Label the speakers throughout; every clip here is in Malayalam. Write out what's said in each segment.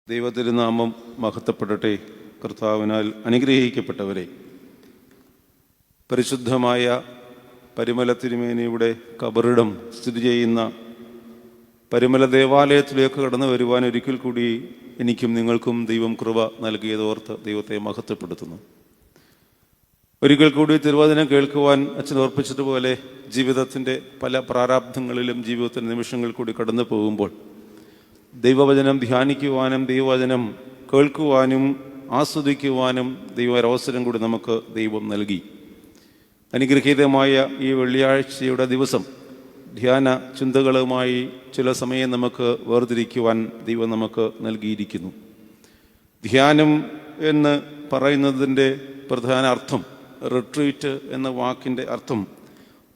Speaker 1: ദൈവതിരുനാമം മഹത്വപ്പെടട്ടെ. കർത്താവിനാൽ അനുഗ്രഹിക്കപ്പെട്ടവരെ, പരിശുദ്ധമായ പരിമല തിരുമേനിയുടെ കബറിടം സ്ഥിതി ചെയ്യുന്ന പരിമല ദേവാലയത്തിലേക്ക് കടന്നു വരുവാൻ ഒരിക്കൽ കൂടി എനിക്കും നിങ്ങൾക്കും ദൈവം കൃപ നൽകിയതോർത്ത് ദൈവത്തെ മഹത്വപ്പെടുത്തുന്നു. ഒരിക്കൽ കൂടി തിരുവചനം കേൾക്കുവാൻ അച്ഛൻ ഓർപ്പിച്ചതുപോലെ ജീവിതത്തിൻ്റെ പല പ്രാരാബ്ധങ്ങളിലും ജീവിതത്തിൻ്റെ നിമിഷങ്ങൾ കൂടി കടന്നു പോകുമ്പോൾ ദൈവവചനം ധ്യാനിക്കുവാനും ദൈവവചനം കേൾക്കുവാനും ആസ്വദിക്കുവാനും ദൈവൊരവസരം കൂടി നമുക്ക് ദൈവം നൽകി. അനുഗ്രഹീതമായ ഈ വെള്ളിയാഴ്ചയുടെ ദിവസം ധ്യാന ചിന്തകളുമായി ചില സമയം നമുക്ക് വേർതിരിക്കുവാൻ ദൈവം നമുക്ക് നൽകിയിരിക്കുന്നു. ധ്യാനം എന്ന് പറയുന്നതിൻ്റെ പ്രധാന അർത്ഥം, റിട്രീറ്റ് എന്ന വാക്കിൻ്റെ അർത്ഥം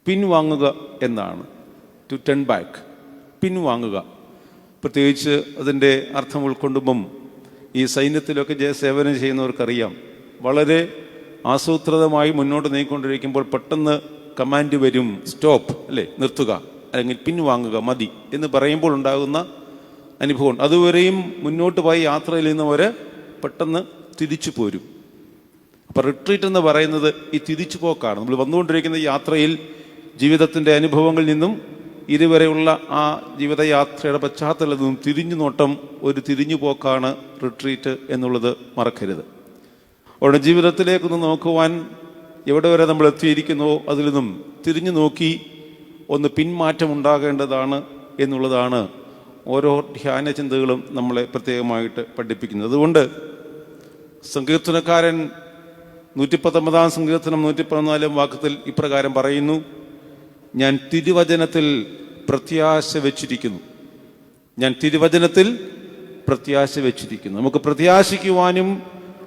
Speaker 1: പിൻവാങ്ങുക എന്നാണ്. ടു ടേൺ ബാക്ക്, പിൻവാങ്ങുക. പ്രത്യേകിച്ച് അതിൻ്റെ അർത്ഥം ഉൾക്കൊണ്ടുമ്പം ഈ സൈന്യത്തിലൊക്കെ സേവനം ചെയ്യുന്നവർക്കറിയാം, വളരെ ആസൂത്രിതമായി മുന്നോട്ട് നീങ്ങിക്കൊണ്ടിരിക്കുമ്പോൾ പെട്ടെന്ന് കമാൻഡ് വരും, സ്റ്റോപ്പ്, അല്ലേ, നിർത്തുക, അല്ലെങ്കിൽ പിൻവാങ്ങുക, മതി എന്ന് പറയുമ്പോൾ ഉണ്ടാകുന്ന അനുഭവം. അതുവരെയും മുന്നോട്ട് പോയി യാത്രയിൽ നിന്നവർ പെട്ടെന്ന് തിരിച്ചു പോരും. അപ്പം റിട്രീറ്റ് എന്ന് പറയുന്നത് ഈ തിരിച്ചു പോക്കാണ്. നമ്മൾ വന്നുകൊണ്ടിരിക്കുന്ന യാത്രയിൽ ജീവിതത്തിൻ്റെ അനുഭവങ്ങളിൽ നിന്നും ഇതുവരെയുള്ള ആ ജീവിതയാത്രയുടെ പശ്ചാത്തലത്തിൽ നിന്നും തിരിഞ്ഞു നോട്ടം, ഒരു തിരിഞ്ഞു പോക്കാണ് റിട്രീറ്റ് എന്നുള്ളത് മറക്കരുത്. അവരുടെ ജീവിതത്തിലേക്കൊന്ന് നോക്കുവാൻ എവിടെ വരെ നമ്മൾ എത്തിയിരിക്കുന്നുവോ അതിൽ നിന്നും തിരിഞ്ഞു നോക്കി ഒന്ന് പിന്മാറ്റം ഉണ്ടാകേണ്ടതാണ് എന്നുള്ളതാണ് ഓരോ ധ്യാന ചിന്തകളും നമ്മളെ പ്രത്യേകമായിട്ട് പഠിപ്പിക്കുന്നത്. അതുകൊണ്ട് സങ്കീർത്തനക്കാരൻ 119 സങ്കീർത്തനം 114 വാക്യത്തിൽ ഇപ്രകാരം പറയുന്നു: ഞാൻ തിരുവചനത്തിൽ പ്രത്യാശ വെച്ചിരിക്കുന്നു. ഞാൻ തിരുവചനത്തിൽ പ്രത്യാശ വെച്ചിരിക്കുന്നു. നമുക്ക് പ്രത്യാശിക്കുവാനും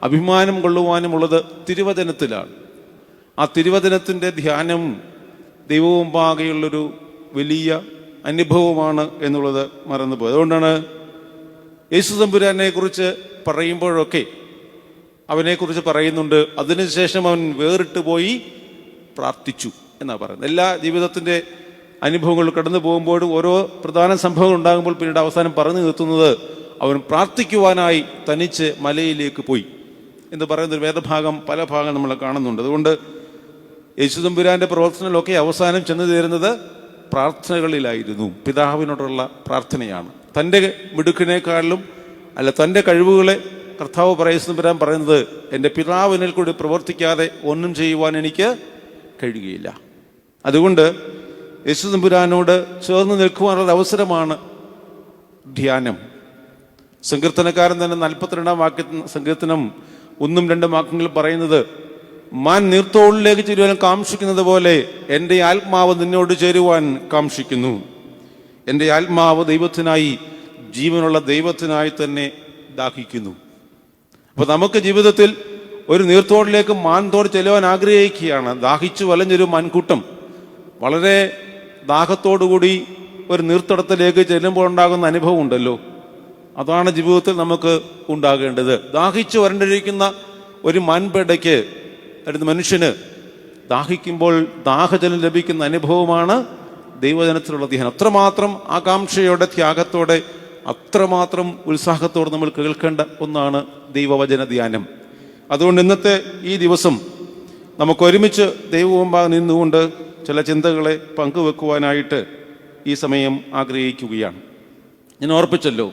Speaker 1: അഭിമാനം കൊള്ളുവാനുമുള്ളത് തിരുവചനത്തിലാണ്. ആ തിരുവചനത്തിൻ്റെ ധ്യാനം ദൈവമുമ്പാകെയുള്ളൊരു വലിയ അനുഭവമാണ് എന്നുള്ളത് മറന്നുപോയി. അതുകൊണ്ടാണ് യേശു തമ്പുരാനെ കുറിച്ച് പറയുമ്പോഴൊക്കെ അവനെക്കുറിച്ച് പറയുന്നുണ്ട്, അതിനുശേഷം അവൻ വേറിട്ട് പോയി പ്രാർത്ഥിച്ചു എന്നാണ് പറയുന്നത്. എല്ലാ ജീവിതത്തിൻ്റെ അനുഭവങ്ങൾ കടന്നു പോകുമ്പോഴും ഓരോ പ്രധാന സംഭവങ്ങൾ ഉണ്ടാകുമ്പോൾ പിന്നീട് അവസാനം പറഞ്ഞു നിർത്തുന്നത് അവൻ പ്രാർത്ഥിക്കുവാനായി തനിച്ച് മലയിലേക്ക് പോയി എന്ന് പറയുന്നൊരു വേദഭാഗം പല ഭാഗം നമ്മൾ കാണുന്നുണ്ട്. അതുകൊണ്ട് യേശുതമ്പുരാൻ്റെ പ്രവർത്തനങ്ങളൊക്കെ അവസാനം ചെന്നു ചേരുന്നത് പ്രാർത്ഥനകളിലായിരുന്നു. പിതാവിനോടുള്ള പ്രാർത്ഥനയാണ്. തൻ്റെ മിടുക്കിനേക്കാളിലും അല്ല, തൻ്റെ കഴിവുകളെ കർത്താവ് യേശുതമ്പുരാൻ പറയുന്നത്, എൻ്റെ പിതാവിനിൽ കൂടി പ്രവർത്തിക്കാതെ ഒന്നും ചെയ്യുവാൻ എനിക്ക് കഴിയുകയില്ല. അതുകൊണ്ട് യേശുതമ്പുരാനോട് ചേർന്ന് നിൽക്കുവാനുള്ള അവസരമാണ് ധ്യാനം. സങ്കീർത്തനക്കാരൻ തന്നെ 42 വാക്യത്തിൽ സങ്കീർത്തനം 1-2 വാക്യങ്ങൾ പറയുന്നത്, മാൻ നീർത്തോളിലേക്ക് ചേരുവാൻ കാംക്ഷിക്കുന്നത് പോലെ എൻ്റെ ആത്മാവ് നിന്നോട് ചേരുവാൻ കാംക്ഷിക്കുന്നു. എൻ്റെ ആത്മാവ് ദൈവത്തിനായി, ജീവനുള്ള ദൈവത്തിനായി തന്നെ ദാഹിക്കുന്നു. അപ്പോൾ നമുക്ക് ജീവിതത്തിൽ ഒരു നീർത്തോടിലേക്ക് മാൻതോട് ചെല്ലുവാൻ ആഗ്രഹിക്കുകയാണ്. ദാഹിച്ചു വലഞ്ഞൊരു മാൻകൂട്ടം വളരെ ദാഹത്തോടുകൂടി ഒരു നീർത്തടത്തിലേക്ക് ചെല്ലുമ്പോൾ ഉണ്ടാകുന്ന അനുഭവം ഉണ്ടല്ലോ, അതാണ് ജീവിതത്തിൽ നമുക്ക് ഉണ്ടാകേണ്ടത്. ദാഹിച്ചു വരണ്ടിരിക്കുന്ന ഒരു മാൻപേടയ്ക്ക് അടുത്ത മനുഷ്യന് ദാഹിക്കുമ്പോൾ ദാഹജലം ലഭിക്കുന്ന അനുഭവമാണ് ദൈവജനത്തിലുള്ള ധ്യാനം. അത്രമാത്രം ആകാംക്ഷയോടെ, ത്യാഗത്തോടെ, അത്രമാത്രം ഉത്സാഹത്തോടെ നമ്മൾ കേൾക്കേണ്ട ഒന്നാണ് ദൈവവചന ധ്യാനം. അതുകൊണ്ട് ഇന്നത്തെ ഈ ദിവസം നമുക്ക് ഒരുമിച്ച് ദൈവമുമ്പാകെ നിന്നുകൊണ്ട് ചില ചിന്തകളെ പങ്കുവെക്കുവാനായിട്ട് ഈ സമയം ആഗ്രഹിക്കുകയാണ്. ഞാൻ ഓർപ്പിച്ചല്ലോ,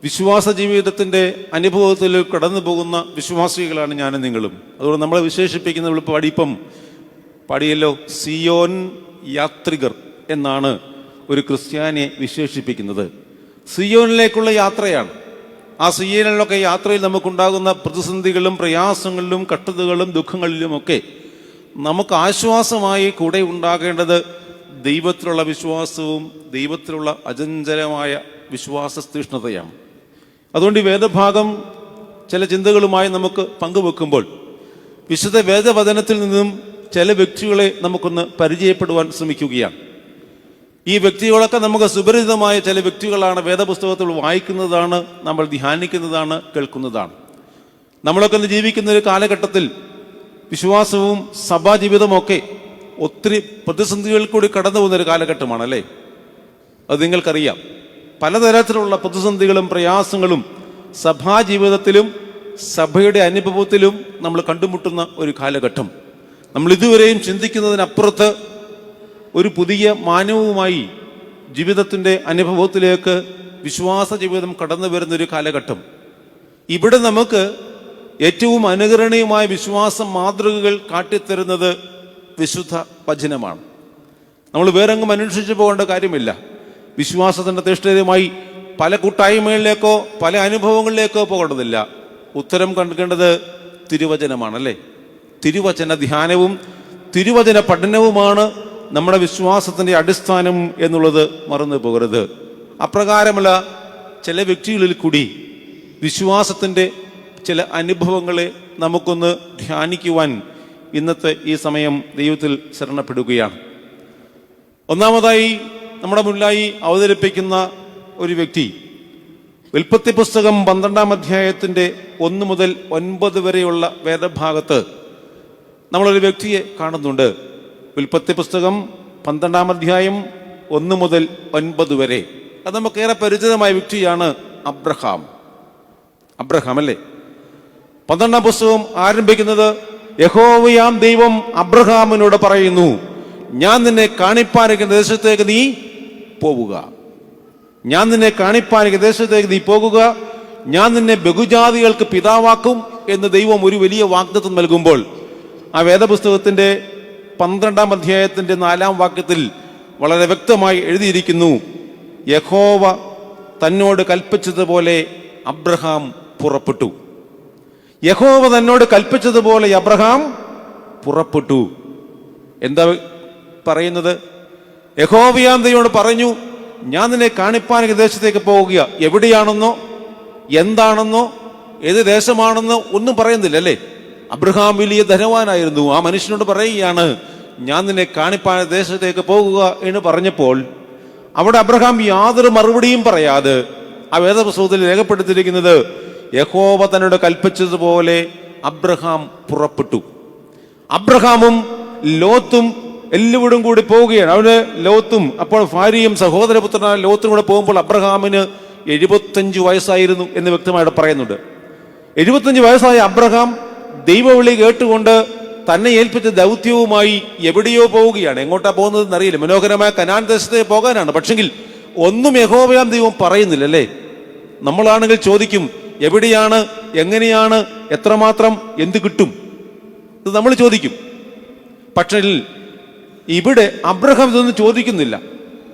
Speaker 1: വിശ്വാസ ജീവിതത്തിൻ്റെ അനുഭവത്തിൽ കടന്നു പോകുന്ന വിശ്വാസികളാണ് ഞാനും നിങ്ങളും. അതുകൊണ്ട് നമ്മളെ വിശേഷിപ്പിക്കുന്ന പാടിയല്ലോ, സിയോൻ യാത്രികർ എന്നാണ് ഒരു ക്രിസ്ത്യാനിയെ വിശേഷിപ്പിക്കുന്നത്. സിയോനിലേക്കുള്ള യാത്രയാണ്. ആ സിയോനിലൊക്കെ യാത്രയിൽ നമുക്കുണ്ടാകുന്ന പ്രതിസന്ധികളും പ്രയാസങ്ങളിലും കഷ്ടതകളും ദുഃഖങ്ങളിലുമൊക്കെ നമുക്ക് ആശ്വാസമായി കൂടെ ഉണ്ടാകേണ്ടത് ദൈവത്തിലുള്ള വിശ്വാസവും ദൈവത്തിലുള്ള അചഞ്ചലമായ വിശ്വാസ തീഷ്ണതയാണ്. അതുകൊണ്ട് ഈ വേദഭാഗം ചില ചിന്തകളുമായി നമുക്ക് പങ്കുവെക്കുമ്പോൾ വിശുദ്ധ വേദവചനത്തിൽ നിന്നും ചില വ്യക്തികളെ നമുക്കൊന്ന് പരിചയപ്പെടുവാൻ ശ്രമിക്കുകയാണ്. ഈ വ്യക്തികളൊക്കെ നമുക്ക് സുപരിചിതമായ ചില വ്യക്തികളാണ്. വേദപുസ്തകത്തിൽ വായിക്കുന്നതാണ്, നമ്മൾ ധ്യാനിക്കുന്നതാണ്, കേൾക്കുന്നതാണ്. നമ്മളൊക്കെ ഇന്ന് ജീവിക്കുന്ന ഒരു കാലഘട്ടത്തിൽ വിശ്വാസവും സഭാജീവിതമൊക്കെ ഒത്തിരി പ്രതിസന്ധികളിൽ കൂടി കടന്നു പോകുന്നൊരു കാലഘട്ടമാണ്, അല്ലേ? അത് നിങ്ങൾക്കറിയാം. പലതരത്തിലുള്ള പ്രതിസന്ധികളും പ്രയാസങ്ങളും സഭാജീവിതത്തിലും സഭയുടെ അനുഭവത്തിലും നമ്മൾ കണ്ടുമുട്ടുന്ന ഒരു കാലഘട്ടം. നമ്മൾ ഇതുവരെയും ചിന്തിക്കുന്നതിനപ്പുറത്ത് ഒരു പുതിയ മാനവുമായി ജീവിതത്തിൻ്റെ അനുഭവത്തിലേക്ക് വിശ്വാസ ജീവിതം കടന്നു വരുന്നൊരു കാലഘട്ടം. ഇവിടെ നമുക്ക് ഏറ്റവും അനുകരണീയമായ വിശ്വാസ മാതൃകകൾ കാട്ടിത്തരുന്നത് വിശുദ്ധ വചനമാണ്. നമ്മൾ വേറെങ്ങും അന്വേഷിച്ചു പോകേണ്ട കാര്യമില്ല. വിശ്വാസത്തിൻ്റെ തീഷ്ണതയുമായി പല കൂട്ടായ്മകളിലേക്കോ പല അനുഭവങ്ങളിലേക്കോ പോകേണ്ടതില്ല. ഉത്തരം കണ്ടെത്തേണ്ടത് തിരുവചനമാണല്ലേ. തിരുവചന ധ്യാനവും തിരുവചന പഠനവുമാണ് നമ്മുടെ വിശ്വാസത്തിൻ്റെ അടിസ്ഥാനം എന്നുള്ളത് മറന്നു പോകരുത്. അപ്രകാരമുള്ള ചില വ്യക്തികളിൽ കൂടി വിശ്വാസത്തിൻ്റെ ചില അനുഭവങ്ങളെ നമുക്കൊന്ന് ധ്യാനിക്കുവാൻ ഇന്നത്തെ ഈ സമയം ദൈവത്തിൽ ശരണപ്പെടുകയാണ്. ഒന്നാമതായി നമ്മുടെ മുന്നിലായി അവതരിപ്പിക്കുന്ന ഒരു വ്യക്തി ഉൽപ്പത്തി പുസ്തകം 12-ാം അധ്യായത്തിൻ്റെ 1 മുതൽ 9 വരെയുള്ള വേദഭാഗത്ത് നമ്മളൊരു വ്യക്തിയെ കാണുന്നുണ്ട്. ഉൽപ്പത്തി പുസ്തകം 12-ാം അധ്യായം 1 മുതൽ 9 വരെ. അത് നമുക്കേറെ പരിചിതമായ വ്യക്തിയാണ് അബ്രഹാം. അബ്രഹാം അല്ലേ. 12-ാം പുസ്തകം ആരംഭിക്കുന്നത് യഹോവയാം ദൈവം അബ്രഹാമിനോട് പറയുന്നു, ഞാൻ നിന്നെ കാണിപ്പാനിരിക്കുന്ന ദേശത്തേക്ക് നീ പോവുക. ഞാൻ നിന്നെ കാണിപ്പാനിരിക്കുന്ന ദേശത്തേക്ക് നീ പോകുക. ഞാൻ നിന്നെ ബഹുജാതികൾക്ക് പിതാവാക്കും എന്ന് ദൈവം ഒരു വലിയ വാഗ്ദത്തം നൽകുമ്പോൾ ആ വേദപുസ്തകത്തിൻ്റെ 12-ാം അധ്യായത്തിൻ്റെ 4-ാം വാക്യത്തിൽ വളരെ വ്യക്തമായി എഴുതിയിരിക്കുന്നു, യഹോവ തന്നോട് കൽപ്പിച്ചതുപോലെ അബ്രഹാം പുറപ്പെട്ടു. യഹോവ തന്നോട് കൽപ്പിച്ചതുപോലെ അബ്രഹാം പുറപ്പെട്ടു. എന്താ പറയുന്നത്? യഹോവയാം ദൈവത്തോട് പറഞ്ഞു, ഞാൻ നിന്നെ കാണിപ്പാൻ ദേശത്തേക്ക് പോവുക. എവിടെയാണെന്നോ എന്താണെന്നോ ഏത് ദേശമാണെന്നോ ഒന്നും പറയുന്നില്ല അല്ലേ. അബ്രഹാം വലിയ ധനവാനായിരുന്നു. ആ മനുഷ്യനോട് പറയുകയാണ്, ഞാൻ നിന്നെ കാണിപ്പാൻ ദേശത്തേക്ക് പോകുക എന്ന് പറഞ്ഞപ്പോൾ അവിടെ അബ്രഹാം യാതൊരു മറുപടിയും പറയാതെ ആ വേദപുസ്തകത്തിൽ രേഖപ്പെടുത്തിയിരിക്കുന്നത് യഹോവ തന്നോട് കൽപ്പിച്ചതുപോലെ അബ്രഹാം പുറപ്പെട്ടു. അബ്രഹാമും ലോത്തും എല്ലാവരും കൂടി പോവുകയാണ്. അവന് ലോത്തും അപ്പോൾ ഭാര്യയും സഹോദരപുത്രനായ ലോത്തും കൂടെ പോകുമ്പോൾ അബ്രഹാമിന് 75 വയസ്സായിരുന്നു എന്ന് വ്യക്തമായിട്ട് പറയുന്നുണ്ട്. 75 വയസ്സായ അബ്രഹാം ദൈവവിളി കേട്ടുകൊണ്ട് തന്നെ ഏൽപ്പിച്ച ദൗത്യവുമായി എവിടെയോ പോവുകയാണ്. എങ്ങോട്ടാ പോകുന്നതെന്ന് അറിയില്ല. മനോഹരമായ കനാൻ ദേശത്തേക്ക് പോകാനാണ്. പക്ഷെങ്കിൽ ഒന്നും യഹോവയാം ദൈവം പറയുന്നില്ല അല്ലേ. നമ്മളാണെങ്കിൽ ചോദിക്കും, എവിടെയാണ്, എങ്ങനെയാണ്, എത്രമാത്രം, എന്ത് കിട്ടും, ഇത് നമ്മൾ ചോദിക്കും. പക്ഷേ ഇവിടെ അബ്രഹാം ഇതൊന്നും ചോദിക്കുന്നില്ല.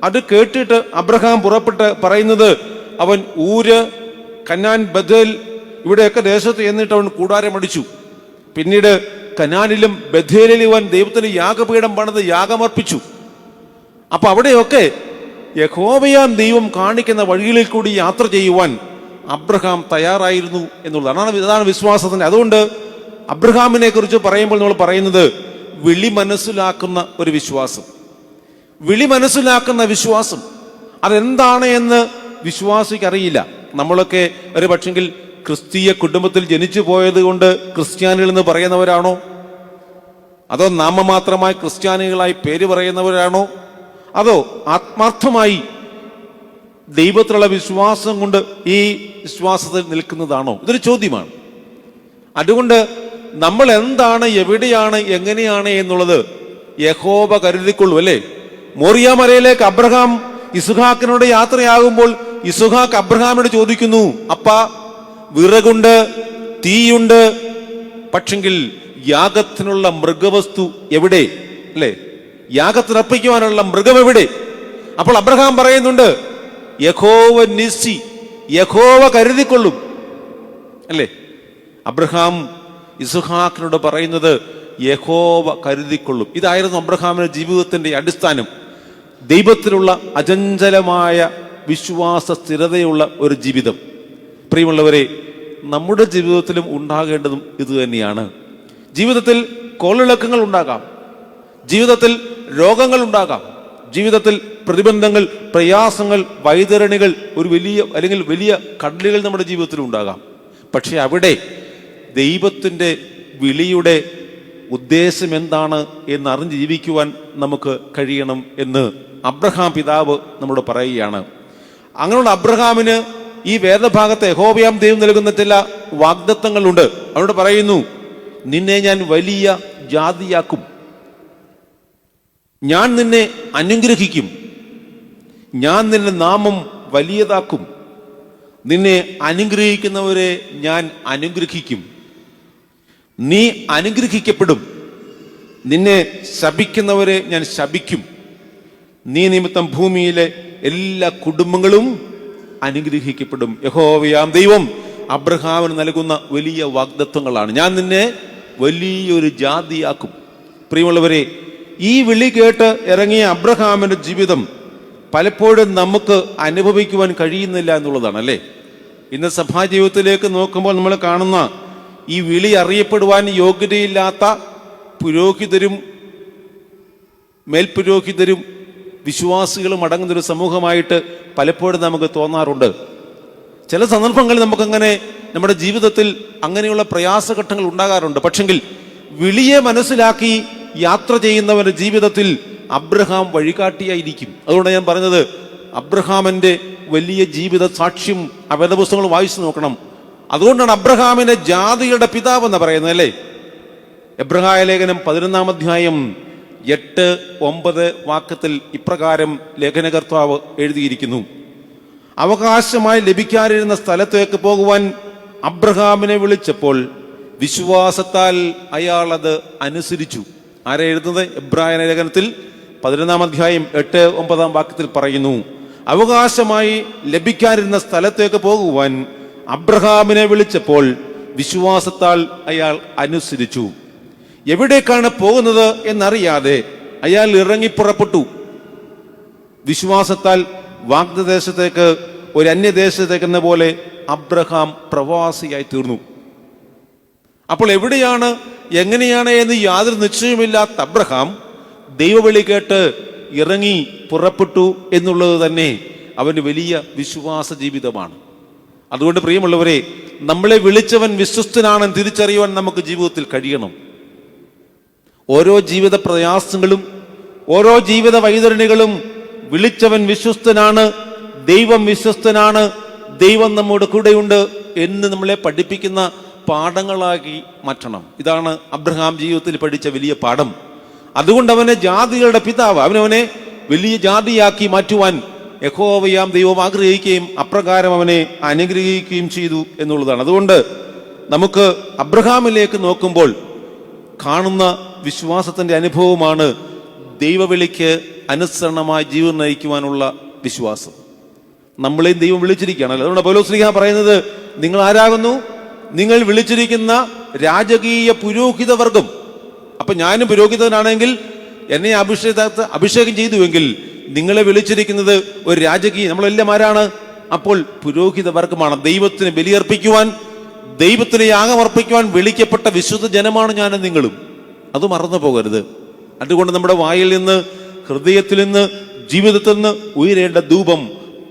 Speaker 1: അത് കേട്ടിട്ട് അബ്രഹാം പുറപ്പെട്ട് പറയുന്നത്, അവൻ ഊര്, കനാൻ, ബഥേൽ ഇവിടെയൊക്കെ ദേശത്ത് എന്നിട്ട് അവൻ കൂടാരമടിച്ചു. പിന്നീട് കനാനിലും ബഥേലിലും അവൻ ദൈവത്തിന് യാഗപീഠം പണിത് യാഗമർപ്പിച്ചു. അപ്പൊ അവിടെയൊക്കെ യഹോവയാം ദൈവം കാണിക്കുന്ന വഴികളിൽ കൂടി യാത്ര ചെയ്യുവാൻ അബ്രഹാം തയ്യാറായിരുന്നു എന്നുള്ളതാണ്. ഇതാണ് വിശ്വാസത്തിന്. അതുകൊണ്ട് അബ്രഹാമിനെ കുറിച്ച് പറയുമ്പോൾ നമ്മൾ പറയുന്നത് വിളി മനസ്സിലാക്കുന്ന ഒരു വിശ്വാസം. വിളി മനസ്സിലാക്കുന്ന വിശ്വാസം അതെന്താണ് എന്ന് വിശ്വാസിക്ക് അറിയില്ല. നമ്മളൊക്കെ ഒരു പക്ഷെങ്കിൽ ക്രിസ്തീയ കുടുംബത്തിൽ ജനിച്ചു പോയത് കൊണ്ട് ക്രിസ്ത്യാനികൾ എന്ന് പറയുന്നവരാണോ, അതോ നാമമാത്രമായി ക്രിസ്ത്യാനികളായി പേര് പറയുന്നവരാണോ, അതോ ആത്മാർത്ഥമായി ദൈവത്തിലുള്ള വിശ്വാസം കൊണ്ട് ഈ വിശ്വാസത്തിൽ നിൽക്കുന്നതാണോ? ഇതൊരു ചോദ്യമാണ്. അതുകൊണ്ട് നമ്മൾ എന്താണ്, എവിടെയാണ്, എങ്ങനെയാണ് എന്നുള്ളത് യഹോവ കരുതിക്കൊള്ളൂ അല്ലേ. മോറിയ മലയിലേക്ക് അബ്രഹാം ഇസ്ഹാക്കിനോട് യാത്രയാകുമ്പോൾ ഇസ്ഹാക്ക് അബ്രഹാമിനോട് ചോദിക്കുന്നു, അപ്പാ വിറകുണ്ട്, തീയുണ്ട്, പക്ഷെങ്കിൽ യാഗത്തിനുള്ള മൃഗവസ്തു എവിടെ അല്ലേ, യാഗത്തിനർപ്പിക്കുവാനുള്ള മൃഗം എവിടെ? അപ്പോൾ അബ്രഹാം പറയുന്നുണ്ട്, യഹോവ നിസ്സി, യഹോവ കരുതിക്കൊള്ളും അല്ലേ. അബ്രഹാം ഇസ്ഹാക്കിനോട് പറയുന്നത് യഹോവ കരുതിക്കൊള്ളും. ഇതായിരുന്നു അബ്രഹാമിന്റെ ജീവിതത്തിന്റെ അടിസ്ഥാനം. ദൈവത്തിലുള്ള അചഞ്ചലമായ വിശ്വാസ സ്ഥിരതയുള്ള ഒരു ജീവിതം. പ്രിയമുള്ളവരെ, നമ്മുടെ ജീവിതത്തിലും ഉണ്ടാകേണ്ടതും ഇത് തന്നെയാണ്. ജീവിതത്തിൽ കോളിളക്കങ്ങൾ ഉണ്ടാകാം, ജീവിതത്തിൽ രോഗങ്ങൾ ഉണ്ടാകാം, ജീവിതത്തിൽ പ്രതിബന്ധങ്ങൾ, പ്രയാസങ്ങൾ, വൈതരണികൾ, ഒരു വലിയ കടലുകൾ നമ്മുടെ ജീവിതത്തിൽ ഉണ്ടാകാം. പക്ഷെ അവിടെ ദൈവത്തിൻ്റെ വിളിയുടെ ഉദ്ദേശം എന്താണ് എന്നറിഞ്ഞ് ജീവിക്കുവാൻ നമുക്ക് കഴിയണം എന്ന് അബ്രഹാം പിതാവ് നമ്മോട് പറയുകയാണ്. അങ്ങനെയുള്ള അബ്രഹാമിന് ഈ വേദഭാഗത്ത് യഹോവയാം ദൈവം നൽകുന്ന ചില വാഗ്ദത്തങ്ങളുണ്ട്. അവരോട് പറയുന്നു, നിന്നെ ഞാൻ വലിയ ജാതിയാക്കും, ഞാൻ നിന്നെ അനുഗ്രഹിക്കും, ഞാൻ നിന്റെ നാമം വലിയതാക്കും, നിന്നെ അനുഗ്രഹിക്കുന്നവരെ ഞാൻ അനുഗ്രഹിക്കും, നീ അനുഗ്രഹിക്കപ്പെടും, നിന്നെ ശപിക്കുന്നവരെ ഞാൻ ശപിക്കും, നീ നിമിത്തം ഭൂമിയിലെ എല്ലാ കുടുംബങ്ങളും അനുഗ്രഹിക്കപ്പെടും. യഹോവയാം ദൈവം അബ്രഹാമിന് നൽകുന്ന വലിയ വാഗ്ദത്വങ്ങളാണ്. ഞാൻ നിന്നെ വലിയൊരു ജാതിയാക്കും. പ്രിയമുള്ളവരെ, ഈ വിളി കേട്ട് ഇറങ്ങിയ അബ്രഹാമിന്റെ ജീവിതം പലപ്പോഴും നമുക്ക് അനുഭവിക്കുവാൻ കഴിയുന്നില്ല എന്നുള്ളതാണ്, അല്ലേ? ഇന്ന് സഭാജീവിതത്തിലേക്ക് നോക്കുമ്പോൾ നമ്മൾ കാണുന്ന ഈ വിളി അറിയപ്പെടുവാൻ യോഗ്യതയില്ലാത്ത പുരോഹിതരും മേൽപുരോഹിതരും വിശ്വാസികളും അടങ്ങുന്നൊരു സമൂഹമായിട്ട് പലപ്പോഴും നമുക്ക് തോന്നാറുണ്ട്. ചില സന്ദർഭങ്ങളിൽ നമുക്കങ്ങനെ നമ്മുടെ ജീവിതത്തിൽ അങ്ങനെയുള്ള പ്രയാസഘട്ടങ്ങൾ ഉണ്ടാകാറുണ്ട്. പക്ഷെങ്കിൽ വിളിയെ മനസ്സിലാക്കി യാത്ര ചെയ്യുന്നവരുടെ ജീവിതത്തിൽ അബ്രഹാം വഴികാട്ടിയായിരിക്കും. അതുകൊണ്ട് ഞാൻ പറഞ്ഞത്, അബ്രഹാമിന്റെ വലിയ ജീവിത സാക്ഷ്യം ആ വേദപുസ്തകങ്ങൾ വായിച്ചു നോക്കണം. അതുകൊണ്ടാണ് അബ്രഹാമിനെ ജാതിയുടെ പിതാവ് എന്ന് പറയുന്നത്, അല്ലേ? എബ്രഹായ ലേഖനം 11-ാം അധ്യായം 8-9 വാക്യത്തിൽ ഇപ്രകാരം ലേഖനകർത്താവ് എഴുതിയിരിക്കുന്നു: അവകാശമായി ലഭിക്കാനിരുന്ന സ്ഥലത്തേക്ക് പോകുവാൻ അബ്രഹാമിനെ വിളിച്ചപ്പോൾ വിശ്വാസത്താൽ അയാൾ അത് അനുസരിച്ചു. ആരെ എഴുതുന്നത്? എബ്രായ ലേഖനത്തിൽ 11-ാം അധ്യായം 8-9 വാക്യത്തിൽ പറയുന്നു, അവകാശമായി ലഭിക്കാനിരുന്ന സ്ഥലത്തേക്ക് പോകുവാൻ അബ്രഹാമിനെ വിളിച്ചപ്പോൾ വിശ്വാസത്താൽ അയാൾ അനുസരിച്ചു. എവിടേക്കാണ് പോകുന്നത് എന്നറിയാതെ അയാൾ ഇറങ്ങിപ്പുറപ്പെട്ടു. വിശ്വാസത്താൽ വാഗ്ദദേശത്തേക്ക്, ഒരു അന്യദേശത്തേക്ക് എന്ന പോലെ അബ്രഹാം പ്രവാസിയായി തീർന്നു. അപ്പോൾ എവിടെയാണ്, എങ്ങനെയാണ് എന്ന് യാതൊരു നിശ്ചയമില്ലാത്ത അബ്രഹാം ദൈവവിളി കേട്ട് ഇറങ്ങി പുറപ്പെട്ടു എന്നുള്ളത് തന്നെ അവന് വലിയ വിശ്വാസ ജീവിതമാണ്. അതുകൊണ്ട് പ്രിയമുള്ളവരെ, നമ്മളെ വിളിച്ചവൻ വിശ്വസ്തനാണെന്ന് തിരിച്ചറിയുവാൻ നമുക്ക് ജീവിതത്തിൽ കഴിയണം. ഓരോ ജീവിത പ്രയാസങ്ങളും ഓരോ ജീവിത വൈതരണികളും വിളിച്ചവൻ വിശ്വസ്തനാണ്, ദൈവം വിശ്വസ്തനാണ്, ദൈവം നമ്മുടെ കൂടെയുണ്ട് എന്ന് നമ്മളെ പഠിപ്പിക്കുന്ന പാഠങ്ങളാക്കി മാറ്റണം. ഇതാണ് അബ്രഹാം ജീവിതത്തിൽ പഠിച്ച വലിയ പാഠം. അതുകൊണ്ട് അവനെ ജാതികളുടെ പിതാവ്, അവനെ വലിയ ജാതിയാക്കി മാറ്റുവാൻ യഹോവയാം ദൈവം ആഗ്രഹിക്കുകയും അപ്രകാരം അവനെ അനുഗ്രഹിക്കുകയും ചെയ്തു എന്നുള്ളതാണ്. അതുകൊണ്ട് നമുക്ക് അബ്രഹാമിലേക്ക് നോക്കുമ്പോൾ കാണുന്ന വിശ്വാസത്തിന്റെ അനുഭവമാണ് ദൈവവിളിക്ക് അനുസരണമായി ജീവൻ നയിക്കുവാനുള്ള വിശ്വാസം. നമ്മളെയും ദൈവം വിളിച്ചിരിക്കുകയാണല്ലോ. അതുകൊണ്ട് പൗലോസ് പറയുന്നത്, നിങ്ങൾ ആരാകുന്നു? നിങ്ങൾ വിളിച്ചിരിക്കുന്ന രാജകീയ പുരോഹിത വർഗം. അപ്പൊ ഞാനും പുരോഹിതനാണെങ്കിൽ, എന്നെ അഭിഷേകം ചെയ്തുവെങ്കിൽ നിങ്ങളെ വിളിച്ചിരിക്കുന്നത് ഒരു രാജകീയ, നമ്മളെല്ലാം ആരാണ്? അപ്പോൾ പുരോഹിത വർഗമാണ്. ദൈവത്തിന് ബലിയർപ്പിക്കുവാൻ, ദൈവത്തിന് യാഗമർപ്പിക്കുവാൻ വിളിക്കപ്പെട്ട വിശുദ്ധ ജനമാണ് ഞാനും നിങ്ങളും. അത് മറന്നു പോകരുത്. അതുകൊണ്ട് നമ്മുടെ വായിൽ നിന്ന്, ഹൃദയത്തിൽ നിന്ന്, ജീവിതത്തിൽ നിന്ന് ഉയരേണ്ട ധൂപം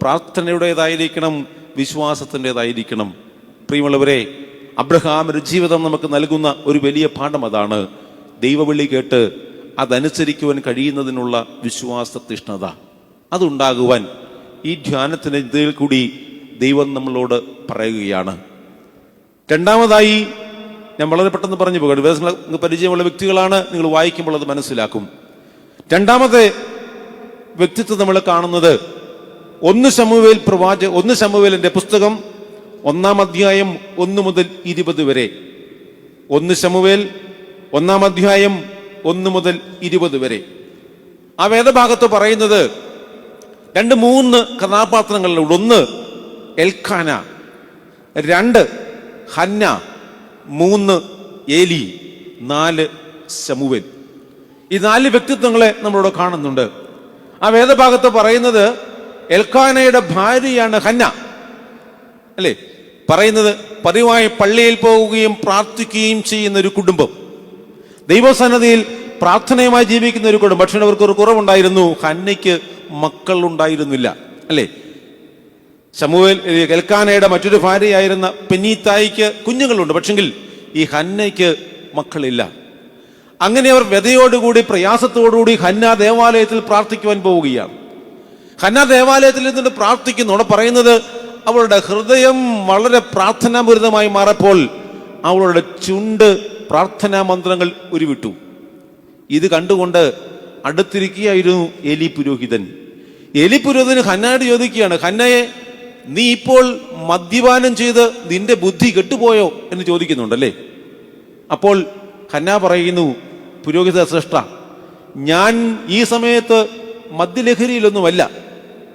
Speaker 1: പ്രാർത്ഥനയുടേതായിരിക്കണം, വിശ്വാസത്തിൻ്റെതായിരിക്കണം. പ്രിയമുള്ളവരെ, അബ്രഹാമിന്റെ ജീവിതം നമുക്ക് നൽകുന്ന ഒരു വലിയ പാഠം അതാണ്. ദൈവവിളി കേട്ട് അതനുസരിക്കുവാൻ കഴിയുന്നതിനുള്ള വിശ്വാസ തീഷ്ണത. അതുണ്ടാകുവാൻ ഈ ധ്യാനത്തിന് ഇതിൽ കൂടി ദൈവം നമ്മളോട് പറയുകയാണ്. രണ്ടാമതായി, ഞാൻ വളരെ പെട്ടെന്ന് പറഞ്ഞു പോകട്ടെ, നിങ്ങൾക്ക് പരിചയമുള്ള വ്യക്തികളാണ്, നിങ്ങൾ വായിക്കുമ്പോൾ അത് മനസ്സിലാക്കും. രണ്ടാമത്തെ വ്യക്തിത്വം നമ്മൾ കാണുന്നത് 1 ശമൂവേലിന്റെ പുസ്തകം 1-ാം അധ്യായം 1 മുതൽ 20 വരെ. 1 ശമൂവേൽ 1-ാം അധ്യായം 1 മുതൽ 20 വരെ. ആ വേദഭാഗത്ത് പറയുന്നത് 2-3 കഥാപാത്രങ്ങളിലുണ്ട്. 1 എൽക്കാന, 2 ഹന്ന, 3 ഏലി, 4 ശമൂവേൽ. ഈ 4 വ്യക്തിത്വങ്ങളെ നമ്മളിവിടെ കാണുന്നുണ്ട്. ആ വേദഭാഗത്ത് പറയുന്നത് എൽക്കാനയുടെ ഭാര്യയാണ് ഹന്ന, അല്ലേ? പറയുന്നത് പതിവായി പള്ളിയിൽ പോവുകയും പ്രാർത്ഥിക്കുകയും ചെയ്യുന്ന ഒരു കുടുംബം, ദൈവസന്നിധിയിൽ പ്രാർത്ഥനയുമായി ജീവിക്കുന്ന ഒരു കുടുംബം. പക്ഷേ അവർക്കൊരു കുറവുണ്ടായിരുന്നു, ഹന്നയ്ക്ക് മക്കൾ ഉണ്ടായിരുന്നില്ല, അല്ലേ? എൽക്കാനയുടെ മറ്റൊരു ഭാര്യയായിരുന്ന പെനീത്തായിക്ക് കുഞ്ഞുങ്ങളുണ്ട്, പക്ഷെങ്കിൽ ഈ ഹന്നയ്ക്ക് മക്കളില്ല. അങ്ങനെ അവർ വ്യതയോടുകൂടി, പ്രയാസത്തോടുകൂടി ഹന്ന ദേവാലയത്തിൽ പ്രാർത്ഥിക്കുവാൻ പോവുകയാണ്. ഹന്ന ദേവാലയത്തിൽ നിന്നിട്ട് പ്രാർത്ഥിക്കുന്നു. അവിടെ പറയുന്നത് അവളുടെ ഹൃദയം വളരെ പ്രാർത്ഥനാപൂരിതമായി മാറപ്പോൾ അവളുടെ ചുണ്ട് പ്രാർത്ഥനാ മന്ത്രങ്ങൾ ഉരുവിട്ടു. ഇത് കണ്ടുകൊണ്ട് അടുത്തിരിക്കുകയായിരുന്നു ഏലി പുരോഹിതൻ. ഏലി പുരോഹിതൻ ഹന്നയോട് ചോദിക്കുകയാണ്, ഹന്നയെ, നീ ഇപ്പോൾ മദ്യപാനം ചെയ്ത് നിന്റെ ബുദ്ധി കെട്ടുപോയോ എന്ന് ചോദിക്കുന്നുണ്ടല്ലേ. അപ്പോൾ ഹന്ന പറയുന്നു, പുരോഹിത ശ്രേഷ്ഠ, ഞാൻ ഈ സമയത്ത് മദ്യലഹരിയിലൊന്നുമല്ല,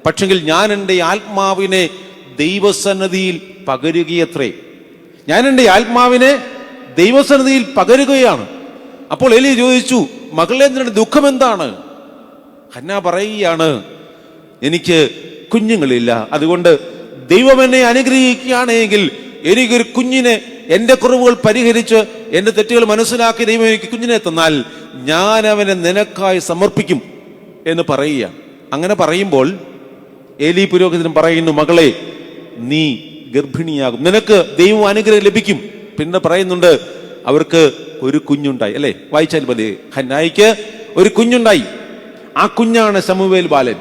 Speaker 1: പക്ഷെങ്കിൽ ഞാൻ എൻ്റെ ആത്മാവിനെ ദൈവസന്നിധിയിൽ പകരുകയത്രേ. ഞാൻ എൻ്റെ ആത്മാവിനെ ദൈവസന്നിധിയിൽ പകരുകയാണ്. അപ്പോൾ ഏലി ചോദിച്ചു, മകളെ, നിന്റെ ദുഃഖം എന്താണ്? ഹന്ന പറയുകയാണ്, എനിക്ക് കുഞ്ഞുങ്ങളില്ല, അതുകൊണ്ട് ദൈവം എന്നെ അനുഗ്രഹിക്കുകയാണെങ്കിൽ എനിക്കൊരു കുഞ്ഞിനെ, എൻ്റെ കുറവുകൾ പരിഹരിച്ച് എൻ്റെ തെറ്റുകൾ മനസ്സിലാക്കി ദൈവം എനിക്ക് കുഞ്ഞിനെ തന്നാൽ ഞാൻ അവനെ നിനക്കായി സമർപ്പിക്കും എന്ന് പറയുക. അങ്ങനെ പറയുമ്പോൾ ഏലി പുരോഹിതൻ പറയുന്നു, മകളെ, നീ ഗർഭിണിയാകും, നിനക്ക് ദൈവം അനുഗ്രഹം ലഭിക്കും. പിന്നെ പറയുന്നുണ്ട്, അവർക്ക് ഒരു കുഞ്ഞുണ്ടായി, അല്ലെ? വായിച്ചാൽ മതി. ഹന്നായിക്ക് ഒരു കുഞ്ഞുണ്ടായി. ആ കുഞ്ഞാണ് ശമൂവേൽ ബാലൻ.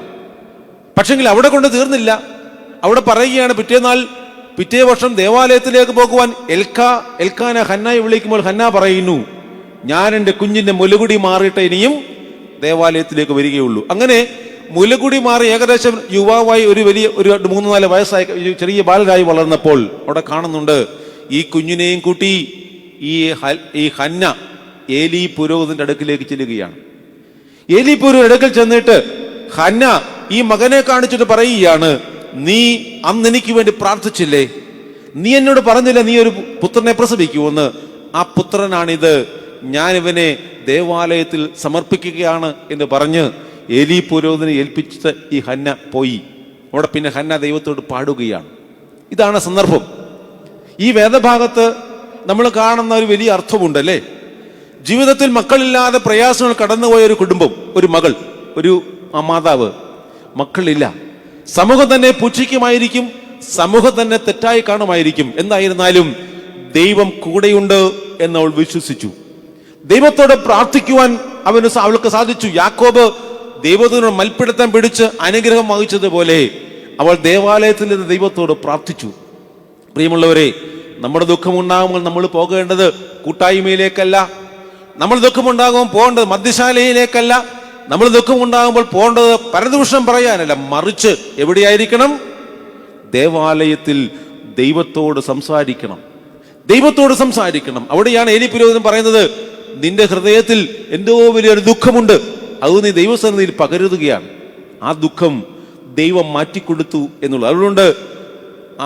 Speaker 1: പക്ഷെങ്കിൽ അവിടെ കൊണ്ട് തീർന്നില്ല. അവിടെ പറയുകയാണ്, പിറ്റേ വർഷം ദേവാലയത്തിലേക്ക് പോകുവാൻ എൽക്കാന ഹന്നായെ വിളിക്കുമ്പോൾ ഹന്ന പറയുന്നു, ഞാൻ എൻ്റെ കുഞ്ഞിന്റെ മുലകുടി മാറിയിട്ട് ഇനിയും ദേവാലയത്തിലേക്ക് വരികയുള്ളൂ. അങ്ങനെ മുലകുടി മാറി ഏകദേശം യുവാവായി ഒരു 3-4 വയസ്സായി ചെറിയ ബാലനായി വളർന്നപ്പോൾ അവിടെ കാണുന്നുണ്ട്, ഈ കുഞ്ഞിനെയും കൂട്ടി ഈ ഹന്ന ഏലി പുരോഹിതന്റെ അടുക്കിലേക്ക് ചെല്ലുകയാണ്. ഏലി പുരോഹിതന്റെ അടുക്കൽ ചെന്നിട്ട് ഹന്ന ഈ മകനെ കാണിച്ചിട്ട് പറയുകയാണ്, നീ അന്ന് എനിക്ക് വേണ്ടി പ്രാർത്ഥിച്ചില്ലേ? നീ എന്നോട് പറഞ്ഞില്ല നീ ഒരു പുത്രനെ പ്രസവിക്കുമെന്ന്? ആ പുത്രനാണിത്, ഞാൻ ഇവനെ ദേവാലയത്തിൽ സമർപ്പിക്കുകയാണ് എന്ന് പറഞ്ഞ് ഏലി പുരോഹിതനെ ഏൽപ്പിച്ചിട്ട് ഈ ഹന്ന പോയി. അവിടെ പിന്നെ ഹന്ന ദൈവത്തോട് പാടുകയാണ്. ഇതാണ് സന്ദർഭം. ഈ വേദഭാഗത്ത് നമ്മൾ കാണുന്ന ഒരു വലിയ അർത്ഥമുണ്ടല്ലേ. ജീവിതത്തിൽ മക്കളില്ലാതെ പ്രയാസങ്ങൾ കടന്നുപോയ ഒരു കുടുംബം, ഒരു മകൾ, ഒരു മാതാവ്, മക്കളില്ല. സമൂഹം തന്നെ പുച്ഛിക്കുമായിരിക്കും, സമൂഹം തന്നെ തെറ്റായി കാണുമായിരിക്കും. എന്തായിരുന്നാലും ദൈവം കൂടെയുണ്ട് എന്ന് അവൾ വിശ്വസിച്ചു. ദൈവത്തോട് പ്രാർത്ഥിക്കുവാൻ അവൾക്ക് സാധിച്ചു. യാക്കോബ് ദൈവത്തിനോട് മൽപ്പിടുത്തം പിടിച്ച് അനുഗ്രഹം വഹിച്ചതുപോലെ അവൾ ദേവാലയത്തിൽ നിന്ന് ദൈവത്തോട് പ്രാർത്ഥിച്ചു. പ്രിയമുള്ളവരെ, നമ്മുടെ ദുഃഖമുണ്ടാകുമ്പോൾ നമ്മൾ പോകേണ്ടത് കൂട്ടായ്മയിലേക്കല്ല, നമ്മൾ ദുഃഖമുണ്ടാകുമ്പോൾ പോകേണ്ടത് മദ്യശാലയിലേക്കല്ല, നമ്മൾ ദുഃഖമുണ്ടാകുമ്പോൾ പോകേണ്ടത് പരദൂഷണം പറയാനല്ല, മറിച്ച് എവിടെയായിരിക്കണം? ദേവാലയത്തിൽ ദൈവത്തോട് സംസാരിക്കണം. അവിടെയാണ് ഏലി പുരോഹിതൻ പറയുന്നത്, നിന്റെ ഹൃദയത്തിൽ എന്തോ വലിയൊരു ദുഃഖമുണ്ട്, അത് നീ ദൈവസന്നിധിയിൽ പകരുകയാണ്. ആ ദുഃഖം ദൈവം മാറ്റിക്കൊടുത്തു എന്നുള്ളത്. അതുകൊണ്ട്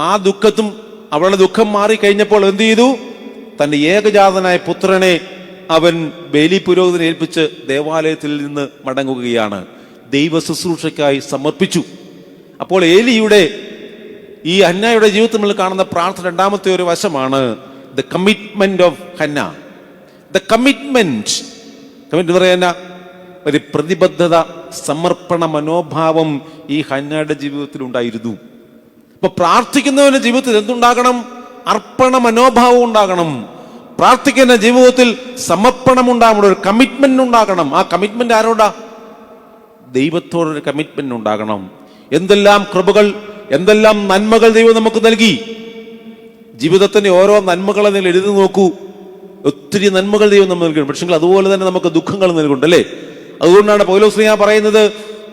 Speaker 1: ആ ദുഃഖത്തും അവളുടെ ദുഃഖം മാറിക്കഴിഞ്ഞപ്പോൾ എന്ത് ചെയ്തു? തന്റെ ഏകജാതനായ പുത്രനെ അവൻ ബേലി പുരോഹിതനെ ഏൽപ്പിച്ച് ദേവാലയത്തിൽ നിന്ന് മടങ്ങുകയാണ്. ദൈവ ശുശ്രൂഷയ്ക്കായി സമർപ്പിച്ചു. അപ്പോൾ ഏലിയുടെ ഈ ഹന്നയുടെ ജീവിതത്തിൽ നമ്മൾ കാണുന്ന പ്രാർത്ഥന രണ്ടാമത്തെ ഒരു വശമാണ് the commitment of Hannah. The commitment പറയാ ഒരു പ്രതിബദ്ധത, സമർപ്പണ മനോഭാവം ഈ ഹന്നയുടെ ജീവിതത്തിൽ ഉണ്ടായിരുന്നു. അപ്പൊ പ്രാർത്ഥിക്കുന്നവന്റെ ജീവിതത്തിൽ എന്തുണ്ടാകണം? അർപ്പണ മനോഭാവം ഉണ്ടാകണം. പ്രാർത്ഥിക്കുന്ന ജീവിതത്തിൽ സമർപ്പണം ഉണ്ടാകണം, ഒരു കമ്മിറ്റ്മെന്റ് ഉണ്ടാകണം. ആ കമ്മിറ്റ്മെന്റ് ആരോടാ? ദൈവത്തോടൊരു കമ്മിറ്റ്മെന്റ് ഉണ്ടാകണം. എന്തെല്ലാം കൃപകൾ, എന്തെല്ലാം നന്മകൾ ദൈവം നമുക്ക് നൽകി. ജീവിതത്തിന്റെ ഓരോ നന്മകളെ നിങ്ങൾ എഴുതി നോക്കൂ. ഒത്തിരി നന്മകൾ ദൈവം നമ്മൾ നൽകി. പക്ഷേ അതുപോലെ തന്നെ നമുക്ക് ദുഃഖങ്ങൾ നൽകുന്നുണ്ട്, അല്ലേ? അതുകൊണ്ടാണ് പൗലോസ് പറയുന്നത്,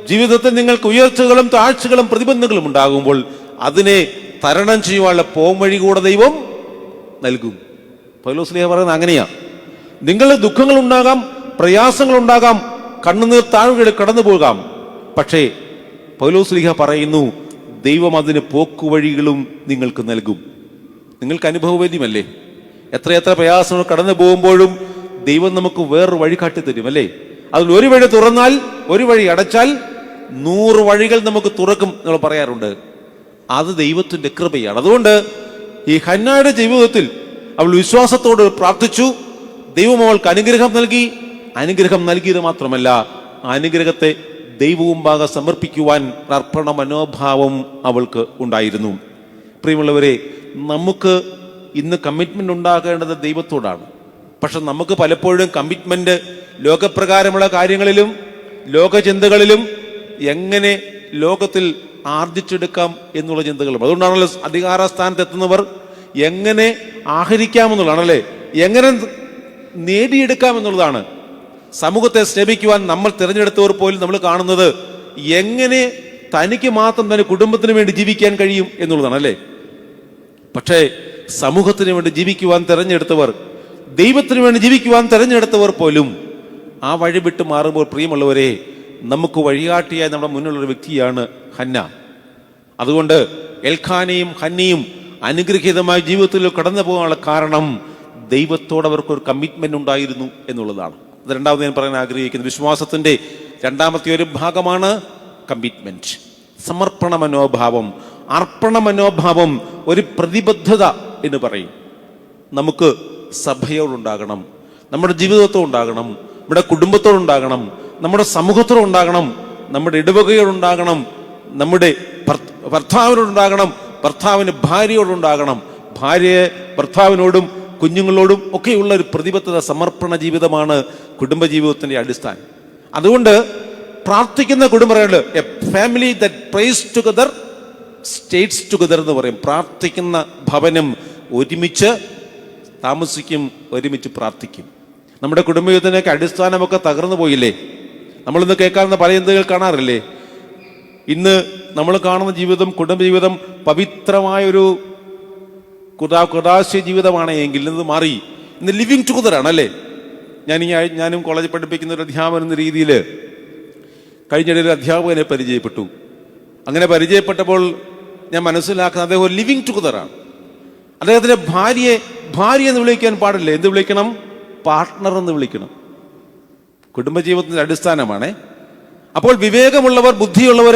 Speaker 1: ജീവിതത്തിൽ നിങ്ങൾക്ക് ഉയർച്ചകളും താഴ്ചകളും പ്രതിബന്ധങ്ങളും ഉണ്ടാകുമ്പോൾ അതിനെ തരണം ചെയ്യുവാനുള്ള പോംവഴി കൂടെ ദൈവം നൽകും. പൗലോസ് പറയുന്നത് അങ്ങനെയാ. നിങ്ങൾ ദുഃഖങ്ങൾ ഉണ്ടാകാം, പ്രയാസങ്ങൾ ഉണ്ടാകാം, കണ്ണുനീർ താഴ്വരയിൽ കടന്നു പോകാം. പക്ഷേ പൗലോസ് പറയുന്നു, ദൈവം അതിന് പോക്കുവഴികളും നിങ്ങൾക്ക് നൽകും. നിങ്ങൾക്ക് അനുഭവവേദ്യമല്ലേ? എത്രയെത്ര പ്രയാസങ്ങൾ കടന്നു പോകുമ്പോഴും ദൈവം നമുക്ക് വേറൊരു വഴി കാട്ടിത്തരും, അല്ലേ? അതിൽ ഒരു വഴി തുറന്നാൽ, ഒരു വഴി അടച്ചാൽ 100 വഴികൾ നമുക്ക് തുറക്കും നമ്മൾ പറയാറുണ്ട്. അത് ദൈവത്തിന്റെ കൃപയാണ്. അതുകൊണ്ട് ഈ ഹന്നയുടെ ജീവിതത്തിൽ അവൾ വിശ്വാസത്തോട് പ്രാർത്ഥിച്ചു. ദൈവം അവൾക്ക് അനുഗ്രഹം നൽകി. അനുഗ്രഹം നൽകിയത് മാത്രമല്ല, അനുഗ്രഹത്തെ ദൈവവും ഭാഗം സമർപ്പിക്കുവാൻ അർപ്പണ മനോഭാവം അവൾക്ക് ഉണ്ടായിരുന്നു. പ്രിയമുള്ളവരെ, നമുക്ക് ഇന്ന് കമ്മിറ്റ്മെന്റ് ഉണ്ടാകേണ്ടത് ദൈവത്തോടാണ്. പക്ഷെ നമുക്ക് പലപ്പോഴും കമ്മിറ്റ്മെന്റ് ലോകപ്രകാരമുള്ള കാര്യങ്ങളിലും ലോകചിന്തകളിലും, എങ്ങനെ ലോകത്തിൽ ആർജിച്ചെടുക്കാം എന്നുള്ള ചിന്തകളും. അതുകൊണ്ടാണല്ലോ അധികാര സ്ഥാനത്തെത്തുന്നവർ എങ്ങനെ ആഹരിക്കാമെന്നുള്ളതാണല്ലേ, എങ്ങനെ നേടിയെടുക്കാം എന്നുള്ളതാണ്. സമൂഹത്തെ സ്നേഹിക്കുവാൻ നമ്മൾ തിരഞ്ഞെടുത്തവർ പോലും നമ്മൾ കാണുന്നത് എങ്ങനെ തനിക്ക് മാത്രം തന്നെ കുടുംബത്തിന് വേണ്ടി ജീവിക്കാൻ കഴിയും എന്നുള്ളതാണ് അല്ലേ. പക്ഷേ സമൂഹത്തിന് വേണ്ടി ജീവിക്കുവാൻ തിരഞ്ഞെടുത്തവർ, ദൈവത്തിന് വേണ്ടി ജീവിക്കുവാൻ തിരഞ്ഞെടുത്തവർ പോലും ആ വഴി വിട്ട് മാറുമ്പോൾ, പ്രിയമുള്ളവരെ, നമുക്ക് വഴികാട്ടിയായി നമ്മുടെ മുന്നിലുള്ളൊരു വ്യക്തിയാണ് ഹന്ന. അതുകൊണ്ട് എൽഖാനയും ഹന്നയും അനുഗ്രഹീതമായ ജീവിതത്തിൽ കടന്നു പോകാനുള്ള കാരണം ദൈവത്തോട് അവർക്കൊരു കമ്മിറ്റ്മെന്റ് ഉണ്ടായിരുന്നു എന്നുള്ളതാണ്. അത് രണ്ടാമത് ഞാൻ പറയാൻ ആഗ്രഹിക്കുന്നത്, വിശ്വാസത്തിന്റെ രണ്ടാമത്തെ ഒരു ഭാഗമാണ് കമ്മിറ്റ്മെന്റ്, സമർപ്പണ മനോഭാവം, അർപ്പണ മനോഭാവം, ഒരു പ്രതിബദ്ധത എന്ന് പറയും. നമുക്ക് സഭയോടുണ്ടാകണം, നമ്മുടെ ജീവിതത്തോടുണ്ടാകണം, നമ്മുടെ കുടുംബത്തോടുണ്ടാകണം, നമ്മുടെ സമൂഹത്തോടുണ്ടാകണം, നമ്മുടെ ഇടവകയോടുണ്ടാകണം, നമ്മുടെ ഭർത്താവിനോടുണ്ടാകണം, ഭർത്താവിന് ഭാര്യയോടുണ്ടാകണം, ഭാര്യയെ ഭർത്താവിനോടും കുഞ്ഞുങ്ങളോടും ഒക്കെയുള്ള ഒരു പ്രതിബദ്ധത, സമർപ്പണ ജീവിതമാണ് കുടുംബജീവിതത്തിന്റെ അടിസ്ഥാനം. അതുകൊണ്ട് പ്രാർത്ഥിക്കുന്ന കുടുംബങ്ങൾ, A family that praise together States together എന്ന് പറയും. പ്രാർത്ഥിക്കുന്ന ഭവനം ഒരുമിച്ച് താമസിക്കും, ഒരുമിച്ച് പ്രാർത്ഥിക്കും. നമ്മുടെ കുടുംബജീവിതത്തിനൊക്കെ അടിസ്ഥാനമൊക്കെ തകർന്നു പോയില്ലേ? നമ്മളിന്ന് കേൾക്കാവുന്ന പല ചിന്തകൾ കാണാറില്ലേ? ഇന്ന് നമ്മൾ കാണുന്ന ജീവിതം, കുടുംബജീവിതം പവിത്രമായൊരു കുദാശയ ജീവിതമാണ് എങ്കിൽ ഇന്ന് മാറി ഇന്ന് ലിവിങ് ടുഗദർ ആണ് അല്ലേ. ഞാനും കോളേജിൽ പഠിപ്പിക്കുന്ന ഒരു അധ്യാപകൻ എന്ന രീതിയിൽ കഴിഞ്ഞിടെ ഒരു അധ്യാപകനെ പരിചയപ്പെട്ടു. അങ്ങനെ പരിചയപ്പെട്ടപ്പോൾ ഞാൻ മനസ്സിലാക്കുന്നത് അദ്ദേഹം ഒരു ലിവിങ് ടുഗദറാണ്. അദ്ദേഹത്തിന്റെ ഭാര്യ എന്ന് വിളിക്കാൻ പാടില്ല, എന്ത് വിളിക്കണം? പാർട്ട്ണർ എന്ന് വിളിക്കണം. കുടുംബജീവിതത്തിന്റെ അടിസ്ഥാനമാണ്. അപ്പോൾ വിവേകമുള്ളവർ, ബുദ്ധിയുള്ളവർ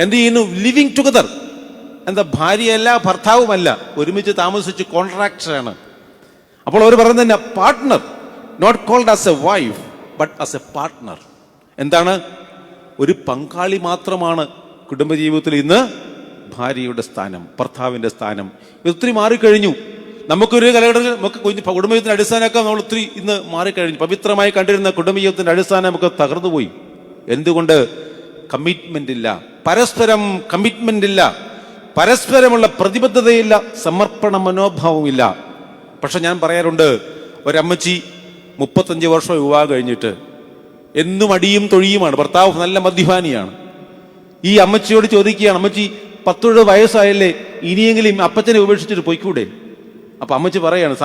Speaker 1: എന്ത് ചെയ്യുന്നു? Living together. എന്താ? ഭാര്യയല്ല, ഭർത്താവുമല്ല, ഒരുമിച്ച് താമസിച്ച് കോൺട്രാക്ടറാണ്. അപ്പോൾ അവർ പറയുന്നത് തന്നെ partner, not called as a wife but as a partner. എന്താണ്? ഒരു പങ്കാളി മാത്രമാണ് കുടുംബജീവിതത്തിൽ ഇന്ന് ഭാര്യയുടെ സ്ഥാനം, ഭർത്താവിന്റെ സ്ഥാനം. ഒത്തിരി മാറിക്കഴിഞ്ഞു. നമുക്കൊരു കാലഘട്ടത്തിൽ നമുക്ക് കുടുംബജീവിതത്തിന്റെ അടിസ്ഥാനമൊക്കെ നമ്മൾ ഒത്തിരി ഇന്ന് മാറിക്കഴിഞ്ഞു. പവിത്രമായി കണ്ടിരുന്ന കുടുംബജീവിതത്തിന്റെ അടിസ്ഥാനം നമുക്ക് തകർന്നുപോയി. എന്തുകൊണ്ട്? കമ്മിറ്റ്മെന്റ് ഇല്ല, പരസ്പരം കമ്മിറ്റ്മെന്റ് ഇല്ല, പരസ്പരമുള്ള പ്രതിബദ്ധതയില്ല, സമർപ്പണ മനോഭാവമില്ല. പക്ഷെ ഞാൻ പറയാറുണ്ട്, ഒരമ്മച്ചി 35 വർഷം വിവാഹം കഴിഞ്ഞിട്ട് എന്നും അടിയും തൊഴിയുമാണ്, ഭർത്താവ് നല്ല മദ്യപാനിയാണ്. ഈ അമ്മച്ചിയോട് ചോദിക്കുകയാണ്, അമ്മച്ചി 10 വയസ്സായല്ലേ, ഇനിയെങ്കിലും അപ്പച്ചനെ ഉപേക്ഷിച്ചിട്ട് പോയിക്കൂടെ? അപ്പൊ അമ്മച്ചി പറയാണ്,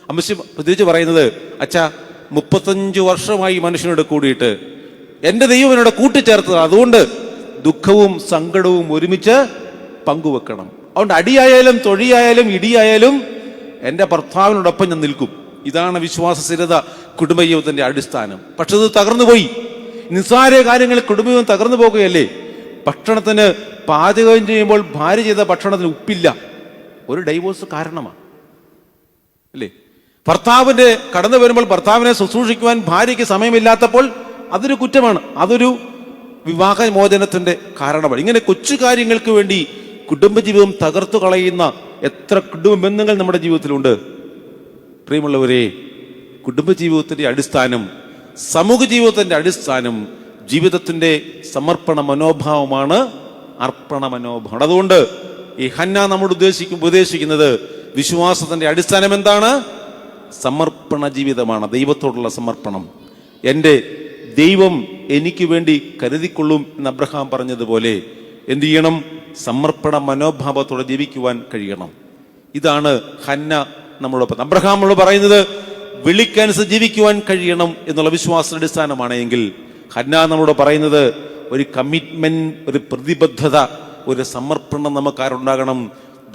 Speaker 1: അമ്മച്ചി തിരിച്ച് പറയുന്നത്, അച്ഛാ 35 വർഷമായി മനുഷ്യനോട് കൂടിയിട്ട് എന്റെ ദൈവം എന്നോട് കൂട്ടിച്ചേർത്തതാണ്, അതുകൊണ്ട് ദുഃഖവും സങ്കടവും ഒരുമിച്ച് പങ്കുവെക്കണം. അതുകൊണ്ട് അടിയായാലും തൊഴിയായാലും ഇടിയായാലും എൻ്റെ ഭർത്താവിനോടൊപ്പം ഞാൻ നിൽക്കും. ഇതാണ് വിശ്വാസ സ്ഥിരത, കുടുംബജീവിതത്തിന്റെ അടിസ്ഥാനം. പക്ഷെ ഇത് തകർന്നുപോയി. നിസ്സാര കാര്യങ്ങൾ കുടുംബജീവിതം തകർന്നു പോകുകയല്ലേ. ഭക്ഷണത്തിന് പാചകം ചെയ്യുമ്പോൾ ഭാര്യ ചെയ്ത ഭക്ഷണത്തിന് ഉപ്പില്ല, ഒരു ഡൈവോഴ്സ് കാരണമാണ് അല്ലേ. ഭർത്താവിന്റെ കടന്നു വരുമ്പോൾ ഭർത്താവിനെ ശുശ്രൂഷിക്കുവാൻ ഭാര്യയ്ക്ക് സമയമില്ലാത്തപ്പോൾ അതൊരു കുറ്റമാണ്, അതൊരു വിവാഹമോചനത്തിന്റെ കാരണമാണ്. ഇങ്ങനെ കൊച്ചു കാര്യങ്ങൾക്ക് വേണ്ടി കുടുംബജീവിതം തകർത്തു കളയുന്ന എത്ര കുടുംബ ബന്ധങ്ങൾ നമ്മുടെ ജീവിതത്തിലുണ്ട്. പ്രിയമുള്ളവരെ, കുടുംബജീവിതത്തിന്റെ അടിസ്ഥാനം, സമൂഹ ജീവിതത്തിന്റെ അടിസ്ഥാനം ജീവിതത്തിന്റെ സമർപ്പണ മനോഭാവമാണ്, അർപ്പണ മനോഭാവം. അതുകൊണ്ട് ഈ ഹന്ന നമ്മോട് ഉപദേശിക്കുന്നത് വിശ്വാസത്തിന്റെ അടിസ്ഥാനം എന്താണ്? സമർപ്പണ ജീവിതമാണ്, ദൈവത്തോടുള്ള സമർപ്പണം. എൻ്റെ ദൈവം എനിക്ക് വേണ്ടി കരുതിക്കൊള്ളും എന്ന് അബ്രഹാം പറഞ്ഞതുപോലെ എന്ത് ചെയ്യണം? സമർപ്പണ മനോഭാവത്തോടെ ജീവിക്കുവാൻ കഴിയണം. ഇതാണ് ഹന്ന നമ്മളോടൊപ്പം. അബ്രഹാം നമ്മളോട് പറയുന്നത് വിളിക്കനുസരിച്ച് ജീവിക്കുവാൻ കഴിയണം എന്നുള്ള വിശ്വാസ അടിസ്ഥാനമാണ്. എങ്കിൽ ഹന്ന നമ്മളോട് പറയുന്നത് ഒരു കമ്മിറ്റ്മെന്റ്, ഒരു പ്രതിബദ്ധത, ഒരു സമർപ്പണം നമുക്കാരുണ്ടാകണം,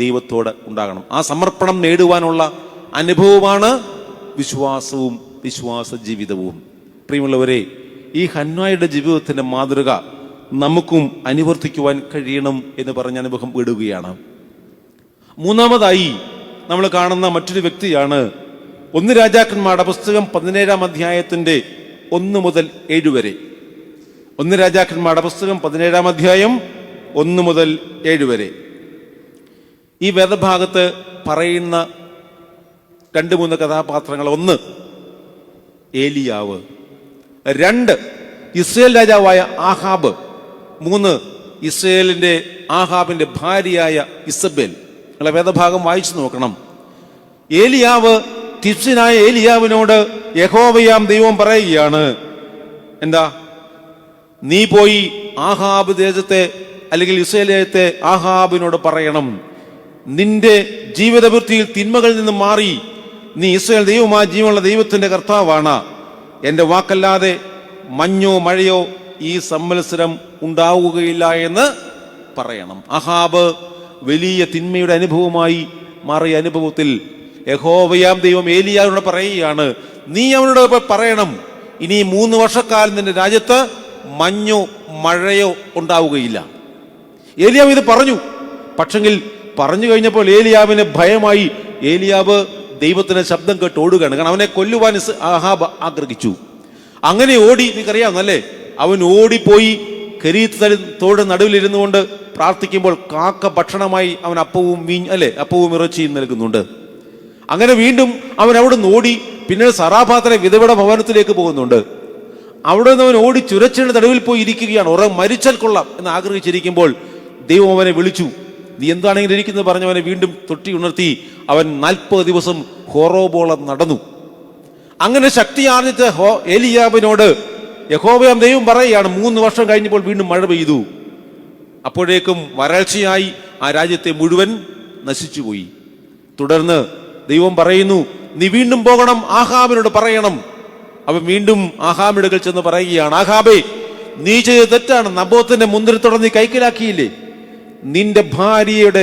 Speaker 1: ദൈവത്തോട് ഉണ്ടാകണം. ആ സമർപ്പണം നേടുവാനുള്ള അനുഭവമാണ് വിശ്വാസവും വിശ്വാസ ജീവിതവും. പ്രിയമുള്ളവരെ, ഈ ഹന്നയുടെ ജീവിതത്തിന്റെ മാതൃക നമുക്കും അനുവർത്തിക്കുവാൻ കഴിയണം എന്ന് പറഞ്ഞ അനുഭവം വിടുകയാണ്. മൂന്നാമതായി നമ്മൾ കാണുന്ന മറ്റൊരു വ്യക്തിയാണ് 1 രാജാക്കന്മാരുടെ പുസ്തകം 17-ാം അധ്യായത്തിന്റെ 1 മുതൽ 7 വരെ. 1 രാജാക്കന്മാരുടെ പുസ്തകം 17-ാം അധ്യായം 1 മുതൽ 7 വരെ. ഈ വേദഭാഗത്ത് പറയുന്ന 2-3 കഥാപാത്രങ്ങൾ: 1 ഏലിയാവ്, 2 ഇസ്രായേൽ രാജാവായ ആഹാബ്, 3, ഇസ്രായേലിന്റെ ആഹാബിന്റെ ഭാര്യയായ ഇസബേൽ. നിങ്ങളെ വേദഭാഗം വായിച്ചു നോക്കണം. ഏലിയാവ് തിസ്ബിനായ ഏലിയാവിനോട് യഹോവയാം ദൈവം പറയുകയാണ്, എന്താ? നീ പോയി ആഹാബ് ദേശത്തെ അല്ലെങ്കിൽ ഇസ്രായേലത്തെ ആഹാബിനോട് പറയണം, നിന്റെ ജീവിതവൃത്തിയിൽ തിന്മകളിൽ നിന്ന് മാറി നീ ഇസ്രായേൽ ദൈവമായ ജീവനുള്ള ദൈവത്തിന്റെ കർത്താവാണ്. എന്റെ വാക്കല്ലാതെ മഞ്ഞോ മഴയോ ഈ സംവത്സരം ഉണ്ടാവുകയില്ല എന്ന് പറയണം. ആഹാബ് വലിയ തിന്മയുടെ അനുഭവമായി മാറിയ അനുഭവത്തിൽ യഹോവയാം ദൈവം ഏലിയാവിനോട് പറയുകയാണ്, നീ അവനോട് പറയണം, ഇനി 3 വർഷക്കാലം നിന്റെ രാജ്യത്ത് മഞ്ഞോ മഴയോ ഉണ്ടാവുകയില്ല. ഏലിയാവ് ഇത് പറഞ്ഞു. പക്ഷെങ്കിൽ പറഞ്ഞു കഴിഞ്ഞപ്പോൾ ഏലിയാവിന് ഭയമായി. ഏലിയാവ് ദൈവത്തിന്റെ ശബ്ദം കേട്ട് ഓടുകയാണ്. കാരണം അവനെ കൊല്ലുവാൻ ആഹാബ് ആഗ്രഹിച്ചു. അങ്ങനെ ഓടി, നിനക്കറിയാവുന്നല്ലേ, അവൻ ഓടിപ്പോയി കെരീത്ത് തോട് നടുവിലിരുന്നു കൊണ്ട് പ്രാർത്ഥിക്കുമ്പോൾ കാക്ക ഭക്ഷണമായി അവൻ അപ്പവും ഇറച്ചിയും നൽകുന്നുണ്ട്. അങ്ങനെ വീണ്ടും അവൻ അവിടെ നിന്ന് ഓടി പിന്നീട് സറാഫാത്തിലെ വിധവയുടെ ഭവനത്തിലേക്ക് പോകുന്നുണ്ട്. അവിടെ നിന്ന് അവൻ ഓടി ചുരച്ചിന്റെ നടുവിൽ പോയി ഇരിക്കുകയാണ്. മരിച്ചാൽ കൊള്ളാം എന്ന് ആഗ്രഹിച്ചിരിക്കുമ്പോൾ ദൈവം അവനെ വിളിച്ചു. നീ എന്താണെങ്കിലും ഇരിക്കുന്നത് പറഞ്ഞവനെ വീണ്ടും തൊട്ടി ഉണർത്തി. അവൻ 40 ദിവസം ഹോറോബോളം നടന്നു. അങ്ങനെ ശക്തി ആർജിച്ച ഏലിയാബിനോട് യഹോവയാം ദൈവം പറയുകയാണ്, 3 വർഷം കഴിഞ്ഞപ്പോൾ വീണ്ടും മഴ പെയ്തു. അപ്പോഴേക്കും വരൾച്ചയായി ആ രാജ്യത്തെ മുഴുവൻ നശിച്ചുപോയി. തുടർന്ന് ദൈവം പറയുന്നു, നീ വീണ്ടും പോകണം, ആഹാബിനോട് പറയണം. അവൻ വീണ്ടും ആഹാബിടുകൾ ചെന്ന് പറയുകയാണ്, ആഹാബേ, നീ ചെയ്ത തെറ്റാണ്. നബോത്തിന്റെ മുന്തിരിത്തോട്ടം നീ കൈക്കലാക്കിയില്ലേ? നിന്റെ ഭാര്യയുടെ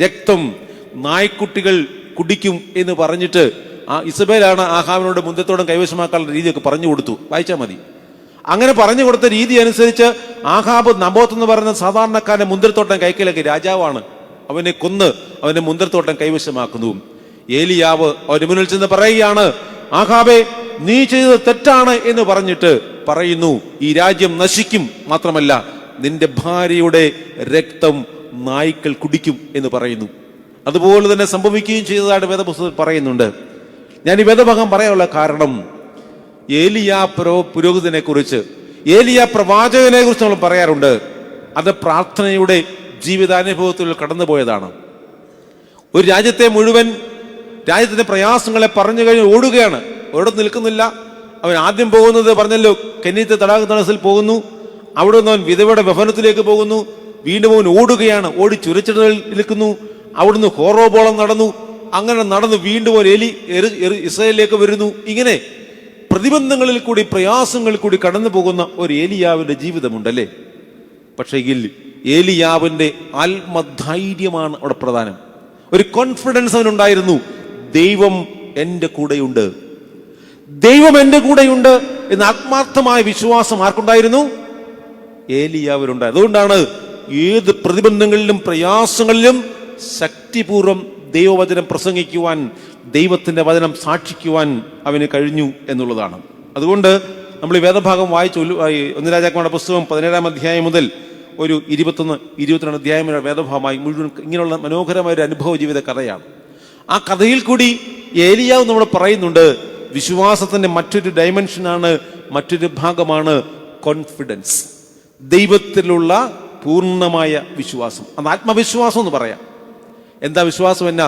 Speaker 1: രക്തം നായ്ക്കുട്ടികൾ കുടിക്കും എന്ന് പറഞ്ഞിട്ട് ആ ഇസബേലാണ് ആഹാബിനോട് മുന്തിരിത്തോട്ടം കൈവശമാക്കാനുള്ള രീതിയൊക്കെ പറഞ്ഞു കൊടുത്തു. വായിച്ചാൽ മതി. അങ്ങനെ പറഞ്ഞു കൊടുത്ത രീതി അനുസരിച്ച് ആഹാബ് നബോത്ത് എന്ന് പറയുന്ന സാധാരണക്കാരന്റെ മുന്തിരിത്തോട്ടം കൈക്കലാക്കി. രാജാവാണ്. അവനെ കൊന്ന് അവന്റെ മുന്തിരിത്തോട്ടം കൈവശമാക്കുന്നു. ഏലിയാവ് അവന് മുന്നിൽ ചെന്ന് പറയുകയാണ്, ആഹാബേ, നീ ചെയ്തത് തെറ്റാണ് എന്ന് പറഞ്ഞിട്ട് പറയുന്നു, ഈ രാജ്യം നശിക്കും, മാത്രമല്ല നിന്റെ ഭാര്യയുടെ രക്തം നായ്ക്കൾ കുടിക്കും എന്ന് പറയുന്നു. അതുപോലെ തന്നെ സംഭവിക്കുകയും ചെയ്തതായിട്ട് വേദപുസ്തകത്തിൽ പറയുന്നുണ്ട്. ഞാൻ ഈ വേദഭാഗം പറയാനുള്ള കാരണം, ഏലിയാ പുരോഹിതനെ കുറിച്ച്, ഏലിയാ പ്രവാചകനെ കുറിച്ച് നമ്മൾ പറയാറുണ്ട്. അത് പ്രാർത്ഥനയുടെ ജീവിതാനുഭവത്തിൽ കടന്നുപോയതാണ്. ഒരു രാജ്യത്തെ മുഴുവൻ രാജ്യത്തിന്റെ പ്രയാസങ്ങളെ പറഞ്ഞു കഴിഞ്ഞ് ഓടുകയാണ്. എവിടെ നിൽക്കുന്നില്ല. അവൻ ആദ്യം പോകുന്നത് പറഞ്ഞല്ലോ, കെന്നീത്ത് തടാകത്തിൽ പോകുന്നു. അവിടെ നിന്ന് അവൻ വിധവയുടെ ഭവനത്തിലേക്ക് പോകുന്നു. വീണ്ടും അവൻ ഓടുകയാണ്. ഓടി ചുരച്ചിടൽ നിൽക്കുന്നു. അവിടുന്ന് ഹോറോബോളം നടന്നു. അങ്ങനെ നടന്നു വീണ്ടും ഒരു ഇസ്രായേലിലേക്ക് വരുന്നു. ഇങ്ങനെ പ്രതിബന്ധങ്ങളിൽ കൂടി പ്രയാസങ്ങളിൽ കൂടി കടന്നു പോകുന്ന ഒരു ഏലിയാവിന്റെ ജീവിതമുണ്ടല്ലേ. പക്ഷേ ഏലിയാവിന്റെ ആത്മധൈര്യമാണ് അവിടെ പ്രധാനം. ഒരു കോൺഫിഡൻസ് അവനുണ്ടായിരുന്നു. ദൈവം എൻ്റെ കൂടെയുണ്ട്, ദൈവം എൻ്റെ കൂടെയുണ്ട് എന്ന ആത്മാർത്ഥമായ വിശ്വാസം ആർക്കുണ്ടായിരുന്നു? ഏലിയാവിനുണ്ടായി. അതുകൊണ്ടാണ് ഏത് പ്രതിബന്ധങ്ങളിലും പ്രയാസങ്ങളിലും ശക്തിപൂർവ്വം ദൈവവചനം പ്രസംഗിക്കുവാൻ, ദൈവത്തിന്റെ വചനം സാക്ഷിക്കുവാൻ അവന് കഴിഞ്ഞു എന്നുള്ളതാണ്. അതുകൊണ്ട് നമ്മൾ ഈ വേദഭാഗം വായിച്ചു 1 രാജാക്കന്മാരുടെ പുസ്തകം 17-ാം അധ്യായം മുതൽ ഒരു 21-22 അധ്യായം വേദഭാഗമായി മുഴുവൻ ഇങ്ങനെയുള്ള മനോഹരമായ ഒരു അനുഭവ ജീവിത കഥയാണ്. ആ കഥയിൽ കൂടി ഏലിയാവ് നമ്മൾ പറയുന്നുണ്ട്, വിശ്വാസത്തിന്റെ മറ്റൊരു ഡയമെൻഷനാണ്, മറ്റൊരു ഭാഗമാണ് കോൺഫിഡൻസ്. ദൈവത്തിലുള്ള പൂർണ്ണമായ വിശ്വാസം. അത് ആത്മവിശ്വാസം എന്ന് പറയാം. എന്താ വിശ്വാസം? എന്നാ?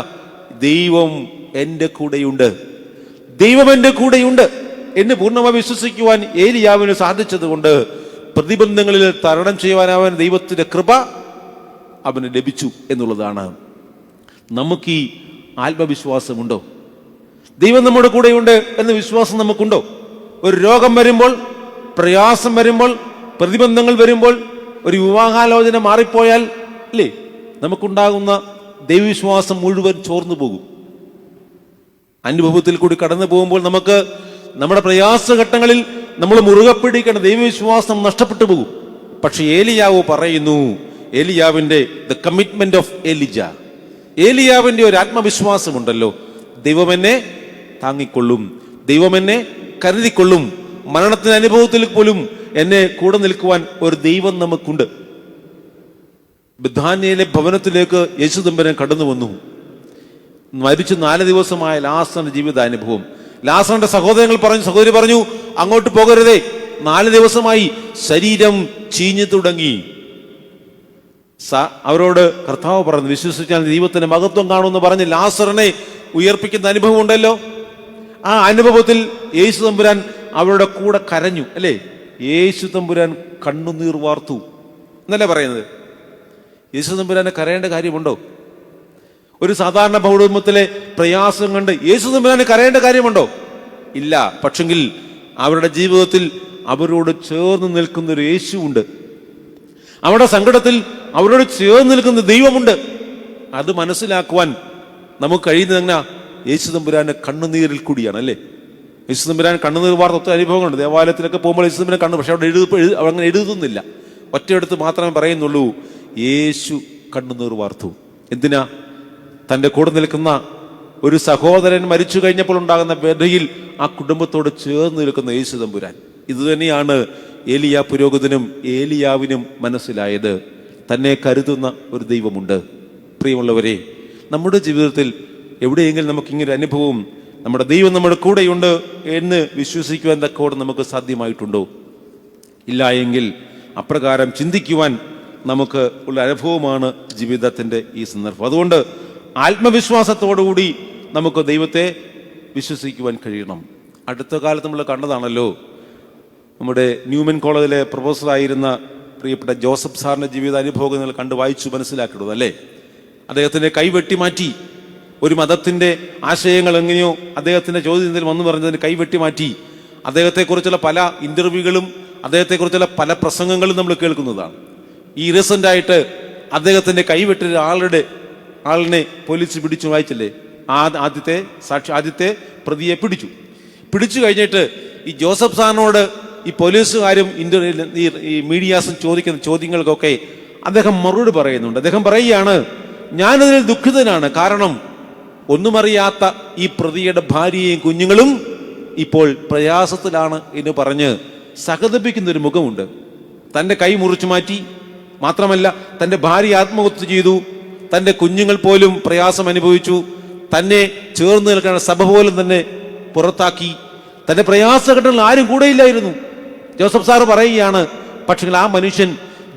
Speaker 1: ദൈവം എൻ്റെ കൂടെയുണ്ട്, ദൈവം എൻ്റെ കൂടെയുണ്ട് എന്ന് പൂർണ്ണമായി വിശ്വസിക്കുവാൻ ഏലിയാവിന് സാധിച്ചത് കൊണ്ട് പ്രതിബന്ധങ്ങളിൽ തരണം ചെയ്യുവാൻ അവൻ ദൈവത്തിന്റെ കൃപ അവന് ലഭിച്ചു എന്നുള്ളതാണ്. നമുക്ക് ഈ ആത്മവിശ്വാസമുണ്ടോ? ദൈവം നമ്മുടെ കൂടെയുണ്ട് എന്ന വിശ്വാസം നമുക്കുണ്ടോ? ഒരു രോഗം വരുമ്പോൾ, പ്രയാസം വരുമ്പോൾ, പ്രതിബന്ധങ്ങൾ വരുമ്പോൾ, ഒരു വിവാഹാലോചന മാറിപ്പോയാൽ അല്ലേ നമുക്കുണ്ടാകുന്ന ദൈവവിശ്വാസം മുഴുവൻ ചോർന്നു പോകും. അനുഭവത്തിൽ കൂടി കടന്നു പോകുമ്പോൾ നമുക്ക് നമ്മുടെ പ്രയാസഘട്ടങ്ങളിൽ നമ്മൾ മുറുകെ പിടിക്കേണ്ട ദൈവവിശ്വാസം നഷ്ടപ്പെട്ടു പോകും. പക്ഷെ ഏലിയാവ് പറയുന്നു, ഏലിയാവിന്റെ ദ കമ്മിറ്റ്മെന്റ് ഓഫ് എലിജ, ഏലിയാവിന്റെ ഒരു ആത്മവിശ്വാസമുണ്ടല്ലോ, ദൈവം എന്നെ താങ്ങിക്കൊള്ളും, ദൈവം എന്നെ കരുതിക്കൊള്ളും, മരണത്തിന്റെ അനുഭവത്തിൽ പോലും എന്നെ കൂടെ നിൽക്കുവാൻ ഒരു ദൈവം നമുക്കുണ്ട്. ബഥാന്യയിലെ ഭവനത്തിലേക്ക് യേശുദമ്പരൻ കടന്നു വന്നു. മരിച്ചു 4 ദിവസമായ ലാസറിന്റെ ജീവിതാനുഭവം. ലാസറിന്റെ സഹോദരി പറഞ്ഞു, അങ്ങോട്ട് പോകരുതേ, 4 ദിവസമായി ശരീരം ചീഞ്ഞു തുടങ്ങി. അവരോട് കർത്താവ് പറഞ്ഞു, വിശ്വസിച്ചാൽ ദൈവത്തിന്റെ മഹത്വം കാണുമെന്ന് പറഞ്ഞ് ലാസറിനെ ഉയർപ്പിക്കുന്ന അനുഭവം ഉണ്ടല്ലോ. ആ അനുഭവത്തിൽ യേശു തമ്പുരാൻ അവരുടെ കൂടെ കരഞ്ഞു, അല്ലേ? യേശു തമ്പുരാൻ കണ്ണുനീർ വാർത്തു എന്നല്ലേ പറയുന്നത്. യേശു തമ്പുരാനെ കരയേണ്ട കാര്യമുണ്ടോ? ഒരു സാധാരണ കുടുംബത്തിലെ പ്രയാസം കണ്ട് യേശു തമ്പുരാനെ കരയേണ്ട കാര്യമുണ്ടോ? ഇല്ല. പക്ഷെങ്കിൽ അവരുടെ ജീവിതത്തിൽ അവരോട് ചേർന്ന് നിൽക്കുന്ന ഒരു യേശുവുണ്ട്. അവരുടെ സങ്കടത്തിൽ അവരോട് ചേർന്ന് നിൽക്കുന്ന ദൈവമുണ്ട്. അത് മനസ്സിലാക്കുവാൻ നമുക്ക് കഴിയുന്നത് എങ്ങനെ? യേശു തമ്പുരാന്റെ കണ്ണുനീരിൽ കൂടിയാണ്, അല്ലേ? യേശു തമ്പുരാൻ കണ്ണുനീർ വാർത്ത ഒത്തിരി അനുഭവങ്ങളുണ്ട്. ദേവാലയത്തിലൊക്കെ പോകുമ്പോൾ യേശു തമ്പുരാൻ കണ്ണു, പക്ഷെ അവിടെ അങ്ങനെ എഴുതുന്നില്ല. ഒറ്റയെടുത്ത് മാത്രമേ പറയുന്നുള്ളൂ, യേശു കണ്ണുനീർ വാർത്തു. എന്തിനാ? തൻ്റെ കൂടെ നിൽക്കുന്ന ഒരു സഹോദരൻ മരിച്ചു കഴിഞ്ഞപ്പോൾ ഉണ്ടാകുന്ന വ്യഥയിൽ ആ കുടുംബത്തോട് ചേർന്ന് നിൽക്കുന്ന യേശു തമ്പുരാൻ. ഇതുതന്നെയാണ് ഏലിയാ പുരോഹിതനും ഏലിയാവിനും മനസ്സിലായത്. തന്നെ കരുതുന്ന ഒരു ദൈവമുണ്ട്. പ്രിയമുള്ളവരെ, നമ്മുടെ ജീവിതത്തിൽ എവിടെയെങ്കിലും നമുക്കിങ്ങനെ അനുഭവം, നമ്മുടെ ദൈവം നമ്മുടെ കൂടെയുണ്ട് എന്ന് വിശ്വസിക്കുവാൻ തക്കോടെ നമുക്ക് സാധ്യമായിട്ടുണ്ടോ? ഇല്ല എങ്കിൽ അപ്രകാരം ചിന്തിക്കുവാൻ നമുക്ക് ഉള്ള അനുഭവമാണ് ജീവിതത്തിൻ്റെ ഈ സന്ദർഭം. അതുകൊണ്ട് ആത്മവിശ്വാസത്തോടുകൂടി നമുക്ക് ദൈവത്തെ വിശ്വസിക്കുവാൻ കഴിയണം. അടുത്ത കാലത്ത് നമ്മൾ കണ്ടതാണല്ലോ, നമ്മുടെ ന്യൂമൻ കോളേജിലെ പ്രൊഫസറായിരുന്ന പ്രിയപ്പെട്ട ജോസഫ് സാറിൻ്റെ ജീവിതാനുഭവങ്ങൾ കണ്ട് വായിച്ചു മനസ്സിലാക്കുന്നത്, അല്ലേ? അദ്ദേഹത്തിൻ്റെ കൈവെട്ടി മാറ്റി. ഒരു മതത്തിൻ്റെ ആശയങ്ങൾ എങ്ങനെയോ അദ്ദേഹത്തിൻ്റെ ചോദ്യത്തിൽ വന്നു പറഞ്ഞതിന് കൈവെട്ടി മാറ്റി. അദ്ദേഹത്തെക്കുറിച്ചുള്ള പല ഇൻ്റർവ്യൂകളും അദ്ദേഹത്തെക്കുറിച്ചുള്ള പല പ്രസംഗങ്ങളും നമ്മൾ കേൾക്കുന്നതാണ്. ഈ റീസെൻ്റായിട്ട് അദ്ദേഹത്തിൻ്റെ കൈവെട്ടിയ ആളിനെ പോലീസ് പിടിച്ചു, വായിച്ചില്ലേ? ആദ്യത്തെ പ്രതിയെ പിടിച്ചു കഴിഞ്ഞിട്ട് ഈ ജോസഫ് സാറിനോട് ഈ പോലീസുകാരും ഈ മീഡിയാസും ചോദിക്കുന്ന ചോദ്യങ്ങൾക്കൊക്കെ അദ്ദേഹം മറുപടി പറയുന്നുണ്ട്. അദ്ദേഹം പറയുകയാണ്, ഞാനതിൽ ദുഃഖിതനാണ്. കാരണം ഒന്നുമറിയാത്ത ഈ പ്രതിയുടെ ഭാര്യയും കുഞ്ഞുങ്ങളും ഇപ്പോൾ പ്രയാസത്തിലാണ് എന്ന് പറഞ്ഞ് സഹതപിക്കുന്ന ഒരു മുഖമുണ്ട്. തൻ്റെ കൈ മുറിച്ചു മാറ്റി, മാത്രമല്ല തൻ്റെ ഭാര്യ ആത്മഹത്യ ചെയ്തു, തൻ്റെ കുഞ്ഞുങ്ങൾ പോലും പ്രയാസം അനുഭവിച്ചു, തന്നെ ചേർന്ന് നിൽക്കുന്ന സഭ പോലും തന്നെ പുറത്താക്കി, തൻ്റെ പ്രയാസഘട്ടങ്ങളിൽ ആരും കൂടെയില്ലായിരുന്നു. ജോസഫ് സാറ് പറയുകയാണ്, പക്ഷേ ആ മനുഷ്യൻ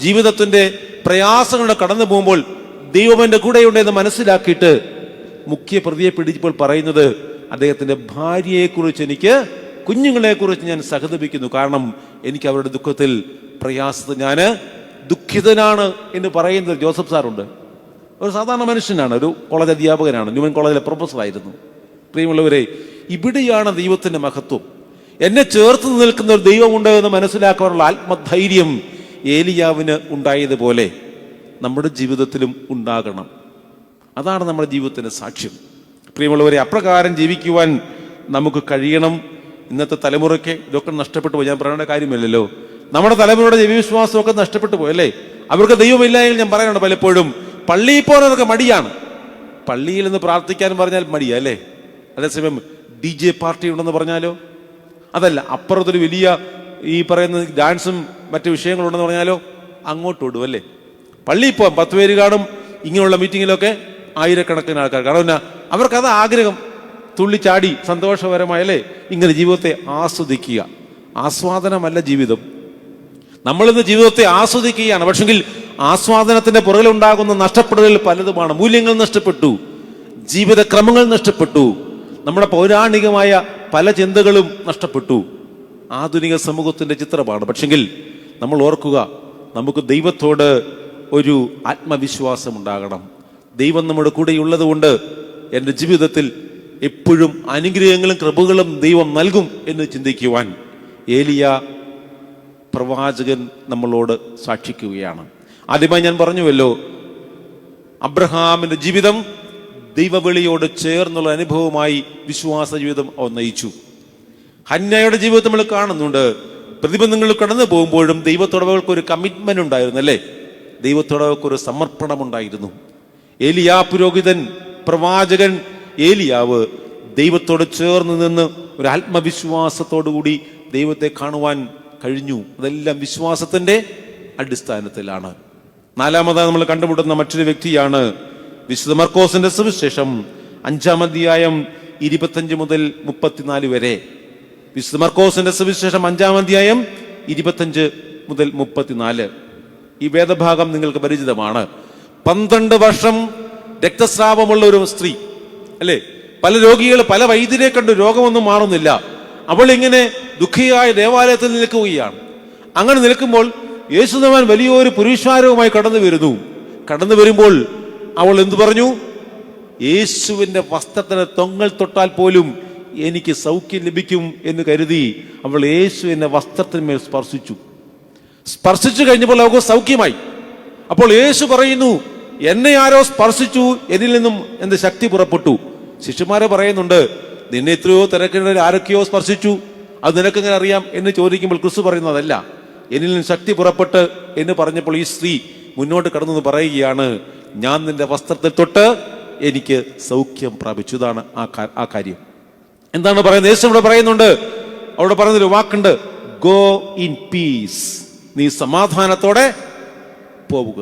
Speaker 1: ജീവിതത്തിൻ്റെ പ്രയാസങ്ങളുടെ കടന്നു പോകുമ്പോൾ ദൈവം എൻ്റെ കൂടെയുണ്ടെന്ന് മനസ്സിലാക്കിയിട്ട് മുഖ്യ പ്രതിയെ പിടിച്ചപ്പോൾ പറയുന്നത്, അദ്ദേഹത്തിൻ്റെ ഭാര്യയെക്കുറിച്ച് എനിക്ക്, കുഞ്ഞുങ്ങളെക്കുറിച്ച് ഞാൻ സഹതപിക്കുന്നു. കാരണം എനിക്ക് അവരുടെ ദുഃഖത്തിൽ, പ്രയാസത്തിൽ ഞാൻ ദുഃഖിതനാണ് എന്ന് പറയുന്നത് ജോസഫ് സാറുണ്ട്. ഒരു സാധാരണ മനുഷ്യനാണ്, ഒരു കോളേജ് അധ്യാപകനാണ്, ന്യൂമൻ കോളേജിലെ പ്രൊഫസറായിരുന്നു. പ്രിയമുള്ളവരെ, ഇവിടെയാണ് ദൈവത്തിൻ്റെ മഹത്വം. എന്നെ ചേർത്ത് നിൽക്കുന്ന ഒരു ദൈവമുണ്ട് എന്ന് മനസ്സിലാക്കാനുള്ള ആത്മധൈര്യം ഏലിയാവിന് ഉണ്ടായതുപോലെ നമ്മുടെ ജീവിതത്തിലും ഉണ്ടാകണം. അതാണ് നമ്മുടെ ജീവിതത്തിൻ്റെ സാക്ഷ്യം. പ്രിയമുള്ളവരെ, അപ്രകാരം ജീവിക്കുവാൻ നമുക്ക് കഴിയണം. ഇന്നത്തെ തലമുറയ്ക്ക് ഇതൊക്കെ നഷ്ടപ്പെട്ടു പോയി. ഞാൻ പറയേണ്ട കാര്യമില്ലല്ലോ. നമ്മുടെ തലമുറയുടെ ദൈവവിശ്വാസമൊക്കെ നഷ്ടപ്പെട്ടു പോയി, അല്ലേ? അവർക്ക് ദൈവമില്ല എങ്കിൽ ഞാൻ പറയാനുണ്ട്, പലപ്പോഴും പള്ളിയിൽ പോകുന്നതൊക്കെ മടിയാണ്. പള്ളിയിൽ നിന്ന് പ്രാർത്ഥിക്കാൻ പറഞ്ഞാൽ മടിയാ, അല്ലേ? അതേസമയം DJ പാർട്ടി ഉണ്ടെന്ന് പറഞ്ഞാലോ, അതല്ല അപ്പുറത്തൊരു വലിയ ഈ പറയുന്ന ഡാൻസും മറ്റു വിഷയങ്ങളുണ്ടെന്ന് പറഞ്ഞാലോ അങ്ങോട്ട് ഓടും, അല്ലേ? പള്ളിയിൽ പോകാം, 10 പേര് കാണും. ഇങ്ങനെയുള്ള മീറ്റിങ്ങിലൊക്കെ ആയിരക്കണക്കിന് ആൾക്കാർ കാണും. എന്നാ അവർക്കത് ആഗ്രഹം, തുള്ളിച്ചാടി സന്തോഷപരമായല്ലേ ഇങ്ങനെ ജീവിതത്തെ ആസ്വദിക്കുക. ആസ്വാദനമല്ല ജീവിതം. നമ്മളിന്ന് ജീവിതത്തെ ആസ്വദിക്കുകയാണ്. പക്ഷെങ്കിൽ ആസ്വാദനത്തിന്റെ പുറകിലുണ്ടാകുന്ന നഷ്ടപ്പെടലുകൾ പലതുമാണ്. മൂല്യങ്ങൾ നഷ്ടപ്പെട്ടു, ജീവിതക്രമങ്ങൾ നഷ്ടപ്പെട്ടു, നമ്മുടെ പൗരാണികമായ പല ചിന്തകളും നഷ്ടപ്പെട്ടു. ആധുനിക സമൂഹത്തിന്റെ ചിത്രമാണ്. പക്ഷെങ്കിൽ നമ്മൾ ഓർക്കുക, നമുക്ക് ദൈവത്തോട് ഒരു ആത്മവിശ്വാസം ഉണ്ടാകണം. ദൈവം നമ്മുടെ കൂടെയുള്ളത് കൊണ്ട് എൻ്റെ ജീവിതത്തിൽ എപ്പോഴും അനുഗ്രഹങ്ങളും കൃപകളും ദൈവം നൽകും എന്ന് ചിന്തിക്കുവാൻ ഏലിയ പ്രവാചകൻ നമ്മളോട് സാക്ഷിക്കുകയാണ്. ആദ്യമായി ഞാൻ പറഞ്ഞുവല്ലോ, അബ്രഹാമിന്റെ ജീവിതം ദൈവവിളിയോട് ചേർന്നുള്ള അനുഭവമായി വിശ്വാസ ജീവിതം അവൻ നയിച്ചു. ഹന്നയുടെ ജീവിതത്തിൽ നമ്മൾ കാണുന്നുണ്ട്, പ്രതിബന്ധങ്ങൾ കടന്നു പോകുമ്പോഴും ദൈവത്തോടവർക്കൊരു കമ്മിറ്റ്മെന്റ് ഉണ്ടായിരുന്നു, അല്ലേ? ദൈവത്തോടവർക്കൊരു സമർപ്പണമുണ്ടായിരുന്നു. ഏലിയാ പുരോഹിതൻ, പ്രവാചകൻ ഏലിയാവ് ദൈവത്തോട് ചേർന്ന് നിന്ന് ഒരു ആത്മവിശ്വാസത്തോടുകൂടി ദൈവത്തെ കാണുവാൻ കഴിഞ്ഞു. അതെല്ലാം വിശ്വാസത്തിന്റെ അടിസ്ഥാനത്തിലാണ്. നാലാമതായി നമ്മൾ കണ്ടുമുട്ടുന്ന മറ്റൊരു വ്യക്തിയാണ് വിശുദ്ധ മർക്കോസിന്റെ സുവിശേഷം 5-ാം അധ്യായം 25 മുതൽ 34 വരെ. വിശുദ്ധ മർക്കോസിന്റെ സുവിശേഷം 5-ാം അധ്യായം 25 മുതൽ 34.
Speaker 2: ഈ വേദഭാഗം നിങ്ങൾക്ക് പരിചിതമാണ്. 12 വർഷം രക്തസ്രാവമുള്ള ഒരു സ്ത്രീ, അല്ലേ? പല രോഗികൾ, പല വൈദ്യരെ കണ്ടു, രോഗമൊന്നും മാറുന്നില്ല. അവൾ ഇങ്ങനെ ദുഃഖിയായ ദേവാലയത്തിൽ നിൽക്കുകയാണ്. അങ്ങനെ നിൽക്കുമ്പോൾ യേശുനാഥൻ വലിയൊരു പുരുഷാരവുമായി കടന്നു വരുമ്പോൾ അവൾ എന്തു പറഞ്ഞു? യേശുവിൻ്റെ വസ്ത്രത്തിന് തൊങ്ങൽ തൊട്ടാൽ പോലും എനിക്ക് സൗഖ്യം ലഭിക്കും എന്ന് കരുതി അവൾ യേശുവിൻ്റെ വസ്ത്രത്തിന്മേൽ സ്പർശിച്ചു കഴിഞ്ഞപ്പോൾ അവൾക്ക് സൗഖ്യമായി. അപ്പോൾ യേശു പറയുന്നു, എന്നെ ആരോ സ്പർശിച്ചു, എന്നിൽ നിന്നും എന്റെ ശക്തി പുറപ്പെട്ടു. ശിഷ്യന്മാരെ പറയുന്നുണ്ട്, നിന്നെ എത്രയോ തിരക്കിനിടയിൽ ആരൊക്കെയോ സ്പർശിച്ചു, അത് നിനക്കെങ്ങനെ അറിയാം എന്ന് ചോദിക്കുമ്പോൾ ക്രിസ്തു പറയുന്നതല്ല, എന്നിൽ നിന്ന് ശക്തി പുറപ്പെട്ട് എന്ന് പറഞ്ഞപ്പോൾ ഈ സ്ത്രീ മുന്നോട്ട് കടന്നു പറയുകയാണ്, ഞാൻ നിന്റെ വസ്ത്രത്തിൽ തൊട്ട് എനിക്ക് സൗഖ്യം പ്രാപിച്ചു. ഇതാണ് ആ കാര്യം. എന്താണ് പറയുന്നത്? യേശു ഇവിടെ പറയുന്നുണ്ട്, അവിടെ പറയുന്നൊരു വാക്കുണ്ട്, ഗോ ഇൻ പീസ്, നീ സമാധാനത്തോടെ പോവുക.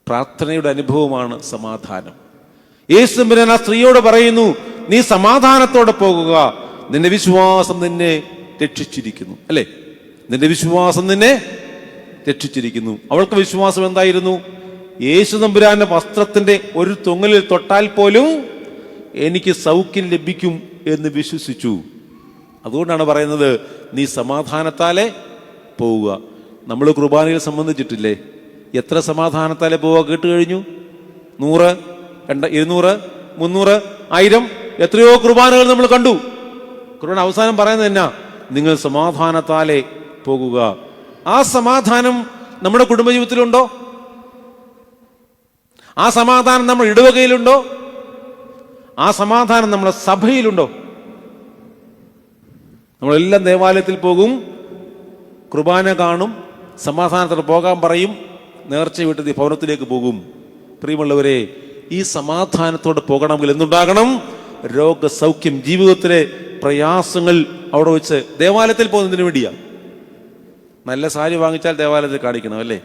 Speaker 2: പ്രാർത്ഥനയുടെ അനുഭവമാണ് സമാധാനം. യേശു തമ്പുരാൻ ആ സ്ത്രീയോട് പറയുന്നു, നീ സമാധാനത്തോടെ പോകുക, നിന്റെ വിശ്വാസം നിന്നെ രക്ഷിച്ചിരിക്കുന്നു. അല്ലേ? നിന്റെ വിശ്വാസം നിന്നെ രക്ഷിച്ചിരിക്കുന്നു. അവൾക്ക് വിശ്വാസം എന്തായിരുന്നു? യേശു തമ്പുരാന്റെ വസ്ത്രത്തിന്റെ ഒരു തൊങ്ങലിൽ തൊട്ടാൽ പോലും എനിക്ക് സൗഖ്യം ലഭിക്കും എന്ന് വിശ്വസിച്ചു. അതുകൊണ്ടാണ് പറയുന്നത്, നീ സമാധാനത്താലെ പോവുക. നമ്മൾ കുർബാനയിൽ സംബന്ധിച്ചിട്ടില്ലേ? എത്ര സമാധാനത്താലെ പോവുക കേട്ട് കഴിഞ്ഞു? 100, 200, 300, 1000 എത്രയോ കുർബാനകൾ നമ്മൾ കണ്ടു. കുർബാന അവസാനം പറയുന്നത് എന്നാ? നിങ്ങൾ സമാധാനത്താലെ പോകുക. ആ സമാധാനം നമ്മുടെ കുടുംബജീവിതത്തിലുണ്ടോ? ആ സമാധാനം നമ്മുടെ ഇടവകയിലുണ്ടോ? ആ സമാധാനം നമ്മുടെ സഭയിലുണ്ടോ? നമ്മളെല്ലാം ദേവാലയത്തിൽ പോകും, കുർബാന കാണും, സമാധാനത്തോടെ പോകാൻ പറയും, നേർച്ച വീട്ടിൽ ഭവനത്തിലേക്ക് പോകും. പ്രിയമുള്ളവരെ, ഈ സമാധാനത്തോടെ പോകണമെങ്കിൽ എന്തുണ്ടാകണം? രോഗസൗഖ്യം. ജീവിതത്തിലെ പ്രയാസങ്ങൾ അവിടെ വെച്ച് ദേവാലയത്തിൽ പോകുന്നതിന് വേണ്ടിയാ. നല്ല സാരി വാങ്ങിച്ചാൽ ദേവാലയത്തിൽ കാണിക്കണം, അല്ലേ?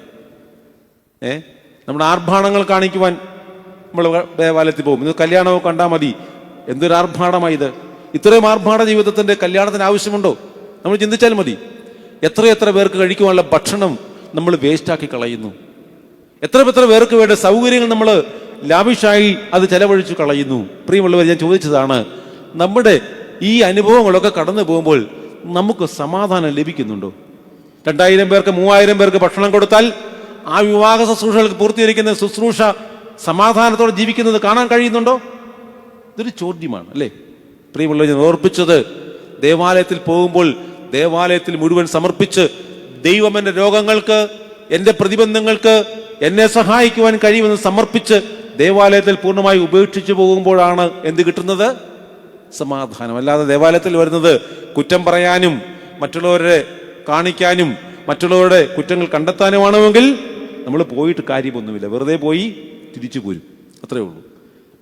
Speaker 2: നമ്മുടെ ആർഭാടങ്ങൾ കാണിക്കുവാൻ നമ്മൾ ദേവാലയത്തിൽ പോകും. ഇത് കല്യാണമോ കണ്ടാൽ മതി, എന്തൊരു ആർഭാടമായി ഇത്. ഇത്രയും ആർഭാട ജീവിതത്തിന്റെ കല്യാണത്തിന് ആവശ്യമുണ്ടോ? നമ്മൾ ചിന്തിച്ചാൽ മതി. എത്ര പേർക്ക് കഴിക്കുവാനുള്ള ഭക്ഷണം നമ്മൾ വേസ്റ്റാക്കി കളയുന്നു. എത്ര പേർക്ക് വേണ്ട സൗകര്യങ്ങൾ നമ്മൾ ലാവിഷായി അത് ചെലവഴിച്ചു കളയുന്നു. പ്രിയമുള്ളവർ, ഞാൻ ചോദിച്ചതാണ്, നമ്മുടെ ഈ അനുഭവങ്ങളൊക്കെ കടന്നു പോകുമ്പോൾ നമുക്ക് സമാധാനം ലഭിക്കുന്നുണ്ടോ? 2000 പേർക്ക് 3000 പേർക്ക് ഭക്ഷണം കൊടുത്താൽ ആ വിവാഹ ശുശ്രൂഷകൾക്ക് പൂർത്തീകരിക്കുന്ന ശുശ്രൂഷ സമാധാനത്തോടെ ജീവിക്കുന്നത് കാണാൻ കഴിയുന്നുണ്ടോ? ഇതൊരു ചോദ്യമാണ്, അല്ലേ? പ്രിയമുള്ളവർ, ഞാൻ ഓർപ്പിച്ചത്, ദേവാലയത്തിൽ പോകുമ്പോൾ ദേവാലയത്തിൽ മുഴുവൻ സമർപ്പിച്ച് ദൈവം എൻ്റെ രോഗങ്ങൾക്ക്, എൻ്റെ പ്രതിബന്ധങ്ങൾക്ക് എന്നെ സഹായിക്കുവാൻ കഴിയുമെന്ന് സമർപ്പിച്ച് ദേവാലയത്തിൽ പൂർണ്ണമായി ഉപേക്ഷിച്ചു പോകുമ്പോഴാണ് എന്ത് കിട്ടുന്നത്? സമാധാനം. അല്ലാതെ ദേവാലയത്തിൽ വരുന്നത് കുറ്റം പറയാനും മറ്റുള്ളവരെ കാണിക്കാനും മറ്റുള്ളവരുടെ കുറ്റങ്ങൾ കണ്ടെത്താനുമാണെങ്കിൽ നമ്മൾ പോയിട്ട് കാര്യമൊന്നുമില്ല, വെറുതെ പോയി തിരിച്ചു പോരും, അത്രേ ഉള്ളൂ.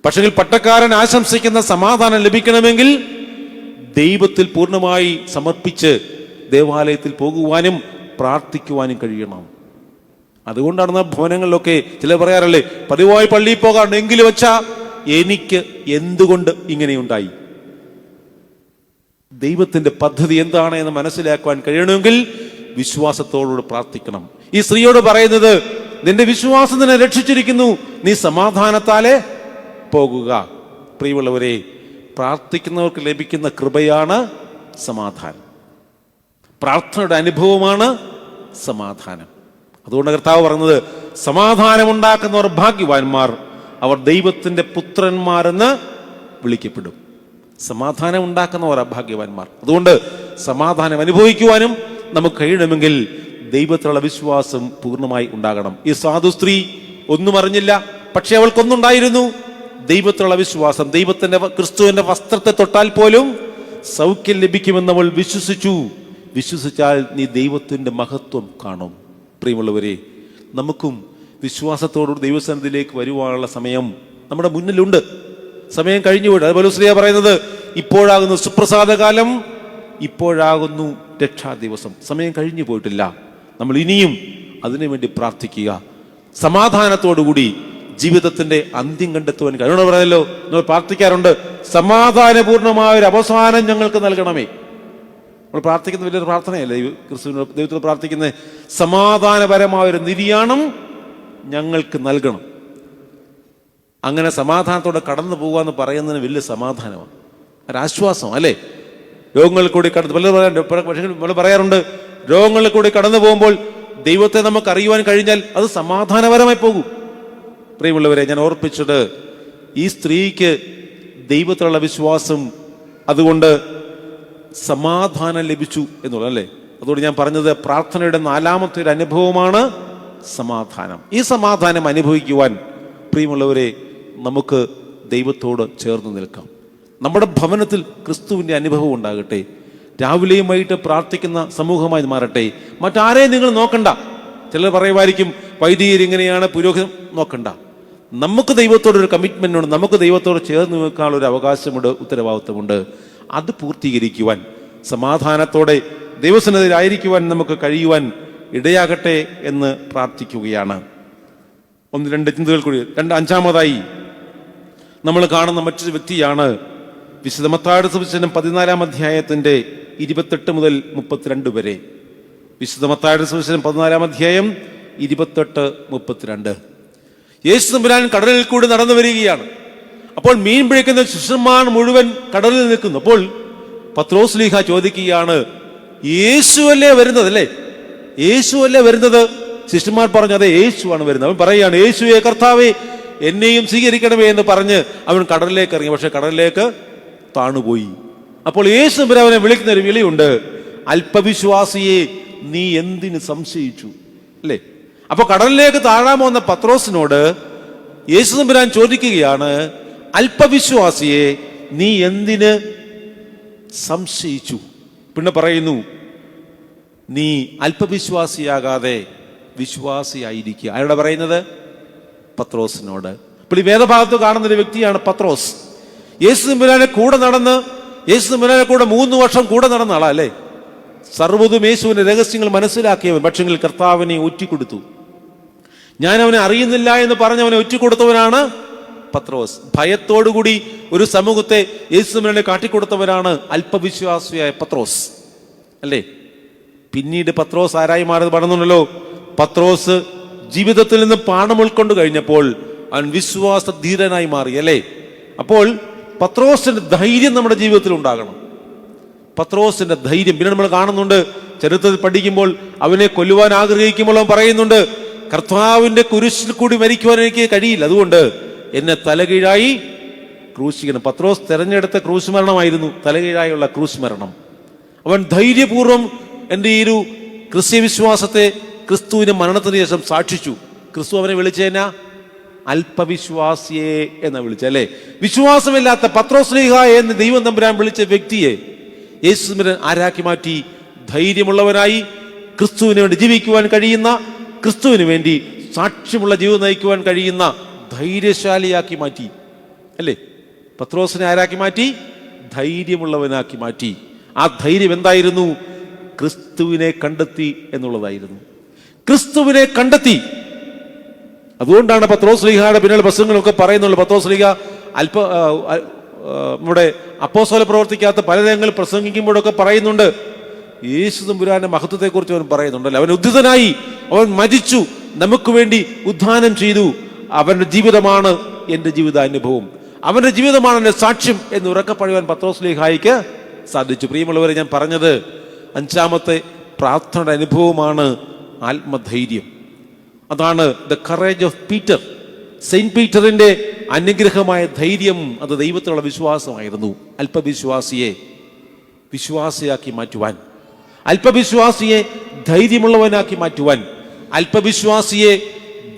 Speaker 2: പക്ഷെങ്കിൽ പട്ടക്കാരൻ ആശംസിക്കുന്ന സമാധാനം ലഭിക്കണമെങ്കിൽ ദൈവത്തിൽ പൂർണ്ണമായി സമർപ്പിച്ച് ദേവാലയത്തിൽ പോകുവാനും പ്രാർത്ഥിക്കുവാനും കഴിയണം. അതുകൊണ്ടാണ് ഭവനങ്ങളിലൊക്കെ ചില പറയാറല്ലേ, പതിവായി പള്ളിയിൽ പോകാറുണ്ട്, എങ്കിലും വെച്ചാ എനിക്ക് എന്തുകൊണ്ട് ഇങ്ങനെയുണ്ടായി? ദൈവത്തിന്റെ പദ്ധതി എന്താണ് എന്ന് മനസ്സിലാക്കുവാൻ കഴിയണമെങ്കിൽ വിശ്വാസത്തോടുകൂടി പ്രാർത്ഥിക്കണം. ഈ സ്ത്രീയോട് പറയുന്നത്, നിന്റെ വിശ്വാസം നിന്നെ രക്ഷിച്ചിരിക്കുന്നു, നീ സമാധാനത്താലെ പോകുക. പ്രിയമുള്ളവരെ, പ്രാർത്ഥിക്കുന്നവർക്ക് ലഭിക്കുന്ന കൃപയാണ് സമാധാനം. പ്രാർത്ഥനയുടെ അനുഭവമാണ് സമാധാനം. അതുകൊണ്ട് കർത്താവ് പറഞ്ഞത്, സമാധാനമുണ്ടാക്കുന്നവർ ഭാഗ്യവാന്മാർ, അവർ ദൈവത്തിന്റെ പുത്രന്മാരെന്ന് വിളിക്കപ്പെടും. സമാധാനം ഉണ്ടാക്കുന്നവർ ഭാഗ്യവാന്മാർ. അതുകൊണ്ട് സമാധാനം അനുഭവിക്കുവാനും നമുക്ക് കഴിയണമെങ്കിൽ ദൈവത്തിലുള്ള വിശ്വാസം പൂർണ്ണമായി ഉണ്ടാകണം. ഈ സാധു സ്ത്രീ ഒന്നും അറിഞ്ഞില്ല, പക്ഷെ അവൾക്കൊന്നുണ്ടായിരുന്നു, ദൈവത്തിലുള്ള വിശ്വാസം. ദൈവത്തിന്റെ ക്രിസ്തുവിന്റെ വസ്ത്രത്തെ തൊട്ടാൽ പോലും സൗഖ്യം ലഭിക്കുമെന്ന് അവൾ വിശ്വസിച്ചു. വിശ്വസിച്ചാൽ നീ ദൈവത്തിന്റെ മഹത്വം കാണും. പ്രിയമുള്ളവരെ, നമുക്കും വിശ്വാസത്തോടുകൂടി ദൈവസന്നിധിയിലേക്ക് വരുവാനുള്ള സമയം നമ്മുടെ മുന്നിലുണ്ട്. സമയം കഴിഞ്ഞു പോയിട്ട്, അതുപോലെ ശ്രീയ പറയുന്നത്, ഇപ്പോഴാകുന്നു സുപ്രസാദകാലം, ഇപ്പോഴാകുന്നു രക്ഷാ ദിവസം. സമയം കഴിഞ്ഞു പോയിട്ടില്ല. നമ്മൾ ഇനിയും അതിനുവേണ്ടി പ്രാർത്ഥിക്കുക. സമാധാനത്തോടുകൂടി ജീവിതത്തിന്റെ അന്ത്യം കണ്ടെത്തുവാൻ കഴിയണം. പറഞ്ഞല്ലോ, നമ്മൾ പ്രാർത്ഥിക്കാറുണ്ട്, സമാധാനപൂർണമായ ഒരു അവസാനം ഞങ്ങൾക്ക് നൽകണമേ. നമ്മൾ പ്രാർത്ഥിക്കുന്ന വലിയൊരു പ്രാർത്ഥനയല്ലേ ക്രിസ്തുവിനോട് ദൈവത്തോട് പ്രാർത്ഥിക്കുന്നത്? സമാധാനപരമായൊരു നിര്യാണം ഞങ്ങൾക്ക് നൽകണം. അങ്ങനെ സമാധാനത്തോടെ കടന്നു പോകുക എന്ന് പറയുന്നതിന് വലിയ സമാധാനമാണ്, ഒരാശ്വാസം അല്ലേ? രോഗങ്ങളിൽ കൂടി പലരും പറയാറുണ്ട്, രോഗങ്ങളിൽ കൂടി കടന്നു പോകുമ്പോൾ ദൈവത്തെ നമുക്ക് അറിയുവാൻ കഴിഞ്ഞാൽ അത് സമാധാനപരമായി പോകും. പ്രിയമുള്ളവരെ, ഞാൻ ഓർപ്പിച്ചത് ഈ സ്ത്രീക്ക് ദൈവത്തിലുള്ള വിശ്വാസം, അതുകൊണ്ട് സമാധാനം ലഭിച്ചു എന്നുള്ളത് അല്ലേ? അതുകൊണ്ട് ഞാൻ പറഞ്ഞത് പ്രാർത്ഥനയുടെ 4ാമത്തെ ഒരു അനുഭവമാണ് സമാധാനം. ഈ സമാധാനം അനുഭവിക്കുവാൻ പ്രിയമുള്ളവരെ നമുക്ക് ദൈവത്തോട് ചേർന്ന് നിൽക്കാം. നമ്മുടെ ഭവനത്തിൽ ക്രിസ്തുവിൻ്റെ അനുഭവം ഉണ്ടാകട്ടെ. രാവിലെയും വൈകിട്ട് പ്രാർത്ഥിക്കുന്ന സമൂഹമായി മാറട്ടെ. മറ്റാരെയും നിങ്ങൾ നോക്കണ്ട. ചിലർ പറയുമായിരിക്കും വൈദികർ ഇങ്ങനെയാണ്, പുരോഹിതൻ നോക്കണ്ട. നമുക്ക് ദൈവത്തോടൊരു കമ്മിറ്റ്മെൻ്റ് ഉണ്ട്, നമുക്ക് ദൈവത്തോട് ചേർന്ന് നിൽക്കാനുള്ള ഒരു അവകാശമുണ്ട്, ഉത്തരവാദിത്വമുണ്ട്. അത് പൂർത്തീകരിക്കുവാൻ, സമാധാനത്തോടെ ദൈവസന്നിധിയിലായിരിക്കുവാൻ നമുക്ക് കഴിയുവാൻ ഇടയാകട്ടെ എന്ന് പ്രാർത്ഥിക്കുകയാണ്. 1-2 ചിന്തകൾ കൂടി. 5-ാമതായി നമ്മൾ കാണുന്ന മറ്റൊരു വ്യക്തിയാണ് വിശുദ്ധ മത്തായിയുടെ സുവിശേഷം 14-ാം അധ്യായത്തിന്റെ 28 മുതൽ 32 വരെ. വിശുദ്ധ മത്തായിയുടെ സുവിശേഷം 14-ാം അധ്യായം 28-32. യേശു തമ്പുരാൻ കടലിൽ കൂടി നടന്നു വരികയാണ്. അപ്പോൾ മീൻ പിടിക്കുന്ന ശിഷ്യന്മാർ മുഴുവൻ കടലിൽ നിൽക്കുന്നു. അപ്പോൾ പത്രോസ് ശ്ലീഹ ചോദിക്കുകയാണ്, യേശുവല്ലേ വരുന്നത്? അല്ലേ, യേശുവല്ലേ വരുന്നത്? ശിഷ്യന്മാർ പറഞ്ഞു, അതെ, യേശുവാണ് വരുന്നത്. അവൻ പറയുകയാണ്, യേശുവേ കർത്താവേ, എന്നെയും സ്വീകരിക്കണമേ എന്ന് പറഞ്ഞ് അവൻ കടലിലേക്ക് ഇറങ്ങി. പക്ഷെ കടലിലേക്ക് താണുപോയി. അപ്പോൾ യേശു തമ്പുരാൻ അവനെ വിളിക്കുന്ന ഒരു വിളിയുണ്ട്, അല്പവിശ്വാസിയെ നീ എന്തിന് സംശയിച്ചു? അല്ലേ? അപ്പൊ കടലിലേക്ക് താഴാൻ പോകുന്ന പത്രോസിനോട് യേശു തമ്പുരാൻ ചോദിക്കുകയാണ്, അല്പവിശ്വാസിയെ നീ എന്തിന് സംശയിച്ചു? പിന്നെ പറയുന്നു, നീ അല്പവിശ്വാസിയാകാതെ വിശ്വാസിയായിരിക്കുക. ആരോടാ പറയുന്നത്? പത്രോസിനോട്. അപ്പോൾ ഈ വേദഭാഗത്ത് കാണുന്ന ഒരു വ്യക്തിയാണ് പത്രോസ്. യേശു തമ്പുരാനെ കൂടെ നടന്ന്, യേശു തമ്പുരാനെ കൂടെ 3 വർഷം കൂടെ നടന്ന ആളാ അല്ലേ? സർവ്വതും യേശുവിന്റെ രഹസ്യങ്ങൾ മനസ്സിലാക്കിയവൻ. പക്ഷെങ്കിൽ കർത്താവിനെ ഒറ്റിക്കൊടുത്തു. ഞാൻ അവനെ അറിയുന്നില്ല എന്ന് പറഞ്ഞ് അവനെ ഒറ്റിക്കൊടുത്തവനാണ് പത്രോസ്. ഭയത്തോടുകൂടി ഒരു സമൂഹത്തെ യേശു തമ്പുരാനെ കാട്ടിക്കൊടുത്തവനാണ് അല്പവിശ്വാസിയായ പത്രോസ് അല്ലേ? പിന്നീട് പത്രോസ് ആരായി മാറി പറഞ്ഞല്ലോ? പത്രോസ് ജീവിതത്തിൽ നിന്ന് പാഠം ഉൾക്കൊണ്ട് കഴിഞ്ഞപ്പോൾ അവൻ വിശ്വാസധീരനായി മാറി അല്ലേ? അപ്പോൾ പത്രോസിന്റെ ധൈര്യം നമ്മുടെ ജീവിതത്തിൽ ഉണ്ടാകണം. പത്രോസിന്റെ ധൈര്യം പിന്നെ നമ്മൾ കാണുന്നുണ്ട്. ചരിത്രത്തിൽ പഠിക്കുമ്പോൾ അവനെ കൊല്ലുവാൻ ആഗ്രഹിക്കുമ്പോൾ അവൻ പറയുന്നുണ്ട്, കർത്താവിന്റെ കുരിശിൽ കൂടി മരിക്കുവാൻ എനിക്ക് കഴിയില്ല, അതുകൊണ്ട് എന്നെ തലകീഴായി ക്രൂശിക്കണം. പത്രോസ് തെരഞ്ഞെടുത്ത ക്രൂശ് മരണമായിരുന്നു തലകീഴായുള്ള ക്രൂശ് മരണം. അവൻ ധൈര്യപൂർവ്വം എൻ്റെ ഈ ഒരു ക്രിസ്ത്യവിശ്വാസത്തെ ക്രിസ്തുവിന്റെ മരണത്തിന് ശേഷം സാക്ഷിച്ചു. ക്രിസ്തു അവനെ വിളിച്ചേനാ അല്പവിശ്വാസിയെ എന്ന് വിളിച്ചല്ലേ? വിശ്വാസമില്ലാത്ത പത്രോസ് ശ്ലീഹ എന്ന് ദൈവം തമ്പുരാൻ വിളിച്ച വ്യക്തിയെ യേശു തമ്പുരാൻ ആരാക്കി മാറ്റി? ധൈര്യമുള്ളവനായി, ക്രിസ്തുവിന് വേണ്ടി ജീവിക്കുവാൻ കഴിയുന്ന, ക്രിസ്തുവിന് വേണ്ടി സാക്ഷ്യമുള്ള ജീവിതം നയിക്കുവാൻ കഴിയുന്ന ധൈര്യശാലിയാക്കി മാറ്റി അല്ലേ? പത്രോസിനെ ആരാക്കി മാറ്റി? ധൈര്യമുള്ളവനാക്കി മാറ്റി. ആ ധൈര്യം എന്തായിരുന്നു? ക്രിസ്തുവിനെ കണ്ടെത്തി എന്നുള്ളതായിരുന്നു. ക്രിസ്തുവിനെ കണ്ടെത്തി. അതുകൊണ്ടാണ് പത്രോസ് ശ്ലീഹയുടെ പിന്നിൽ പ്രസംഗങ്ങളൊക്കെ പറയുന്നുള്ളൂ. പത്രോസ് ശ്ലീഹ നമ്മുടെ അപ്പോസ്തല പ്രവർത്തിക്കാത്ത പല രംഗങ്ങളിൽ പ്രസംഗിക്കുമ്പോഴൊക്കെ പറയുന്നുണ്ട്, യേശു തമ്പുരാന്റെ മഹത്വത്തെക്കുറിച്ച് അവൻ പറയുന്നുണ്ടല്ലോ. അവൻ ഉദ്ധിതനായി, അവൻ മരിച്ചു, നമുക്ക് വേണ്ടി ഉദ്ധാനം ചെയ്തു. അവന്റെ ജീവിതമാണ് എൻ്റെ ജീവിതാനുഭവം, അവന്റെ ജീവിതമാണ് എൻ്റെ സാക്ഷ്യം എന്ന് ഉറക്കെ പറയുവാൻ പത്രോസ് ശ്ലീഹായിക്ക് സാധിച്ചു. പ്രിയമുള്ളവരെ, ഞാൻ പറഞ്ഞത് 5-ാമത്തെ പ്രാർത്ഥനയുടെ അനുഭവമാണ് ആത്മധൈര്യം. അതാണ് the courage of Peter. Saint പീറ്ററിന്റെ അനുഗ്രഹമായ ധൈര്യം, അത് ദൈവത്തിലുള്ള വിശ്വാസമായിരുന്നു. അല്പവിശ്വാസിയെ വിശ്വാസിയാക്കി മാറ്റുവാൻ, അല്പവിശ്വാസിയെ ധൈര്യമുള്ളവനാക്കി മാറ്റുവാൻ, അല്പവിശ്വാസിയെ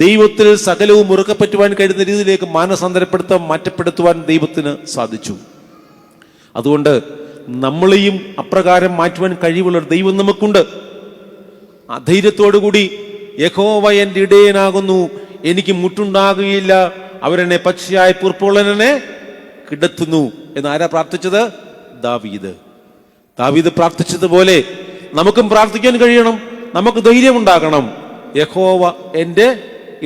Speaker 2: ദൈവത്തിൽ സകലവും മുറുകെ പറ്റുവാൻ കഴിയുന്ന രീതിയിലേക്ക് മാനസാന്തരപ്പെടുത്താൻ, മാറ്റപ്പെടുത്തുവാൻ ദൈവത്തിന് സാധിച്ചു. അതുകൊണ്ട് നമ്മളെയും അപ്രകാരം മാറ്റുവാൻ കഴിവുള്ള ദൈവം നമുക്കുണ്ട്. ആ ധൈര്യത്തോടുകൂടി യഹോവ എൻ്റെ ഇടയനാകുന്നു, എനിക്ക് മുട്ടുണ്ടാകുകയില്ല, അവരെന്നെ പച്ചയായ പുൽപ്പുള്ളനെ കിടത്തുന്നു എന്ന് ആരാ പ്രാർത്ഥിച്ചത്? ദാവീദ്. ദാവീദ് പ്രാർത്ഥിച്ചതുപോലെ നമുക്കും പ്രാർത്ഥിക്കാൻ കഴിയണം. നമുക്ക് ധൈര്യമുണ്ടാകണം. യഹോവ എൻ്റെ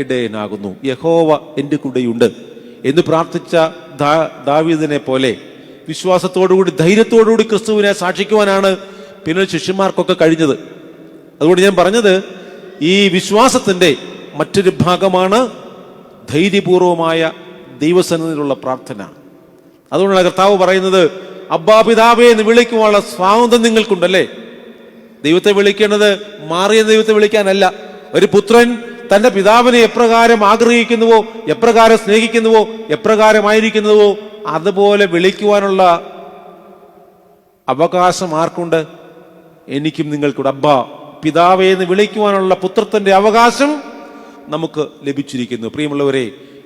Speaker 2: ഇടയനാകുന്നു, യഹോവ എൻ്റെ കൂടെയുണ്ട് എന്ന് പ്രാർത്ഥിച്ച ദാവീദിനെ പോലെ വിശ്വാസത്തോടുകൂടി ധൈര്യത്തോടുകൂടി ക്രിസ്തുവിനെ സാക്ഷിക്കുവാനാണ് പിന്നീട് ശിഷ്യന്മാർക്കൊക്കെ കഴിഞ്ഞത്. അതുകൊണ്ട് ഞാൻ പറഞ്ഞത്, ഈ വിശ്വാസത്തിന്റെ മറ്റൊരു ഭാഗമാണ് ധൈര്യപൂർവമായ ദൈവസന്നിധിയിലുള്ള പ്രാർത്ഥന. അതുകൊണ്ടാണ് കർത്താവ് പറയുന്നത്, അബ്ബാ പിതാവേ എന്ന് വിളിക്കുവാനുള്ള സ്വാതന്ത്ര്യം നിങ്ങൾക്കുണ്ടല്ലേ. ദൈവത്തെ വിളിക്കേണ്ടത് മാറിയ ദൈവത്തെ വിളിക്കാനല്ല. ഒരു പുത്രൻ തന്റെ പിതാവിനെ എപ്രകാരം ആഗ്രഹിക്കുന്നുവോ, എപ്രകാരം സ്നേഹിക്കുന്നുവോ, എപ്രകാരമായിരിക്കുന്നുവോ അതുപോലെ വിളിക്കുവാനുള്ള അവകാശം ആർക്കുണ്ട്? എനിക്കും നിങ്ങൾക്കുണ്ട്. അബ്ബാ പിതാവേ എന്ന് വിളിക്കുവാനുള്ള പുത്രത്തിന്റെ അവകാശം നമുക്ക് ലഭിച്ചിരിക്കുന്നു. പ്രിയമുള്ളവരെ,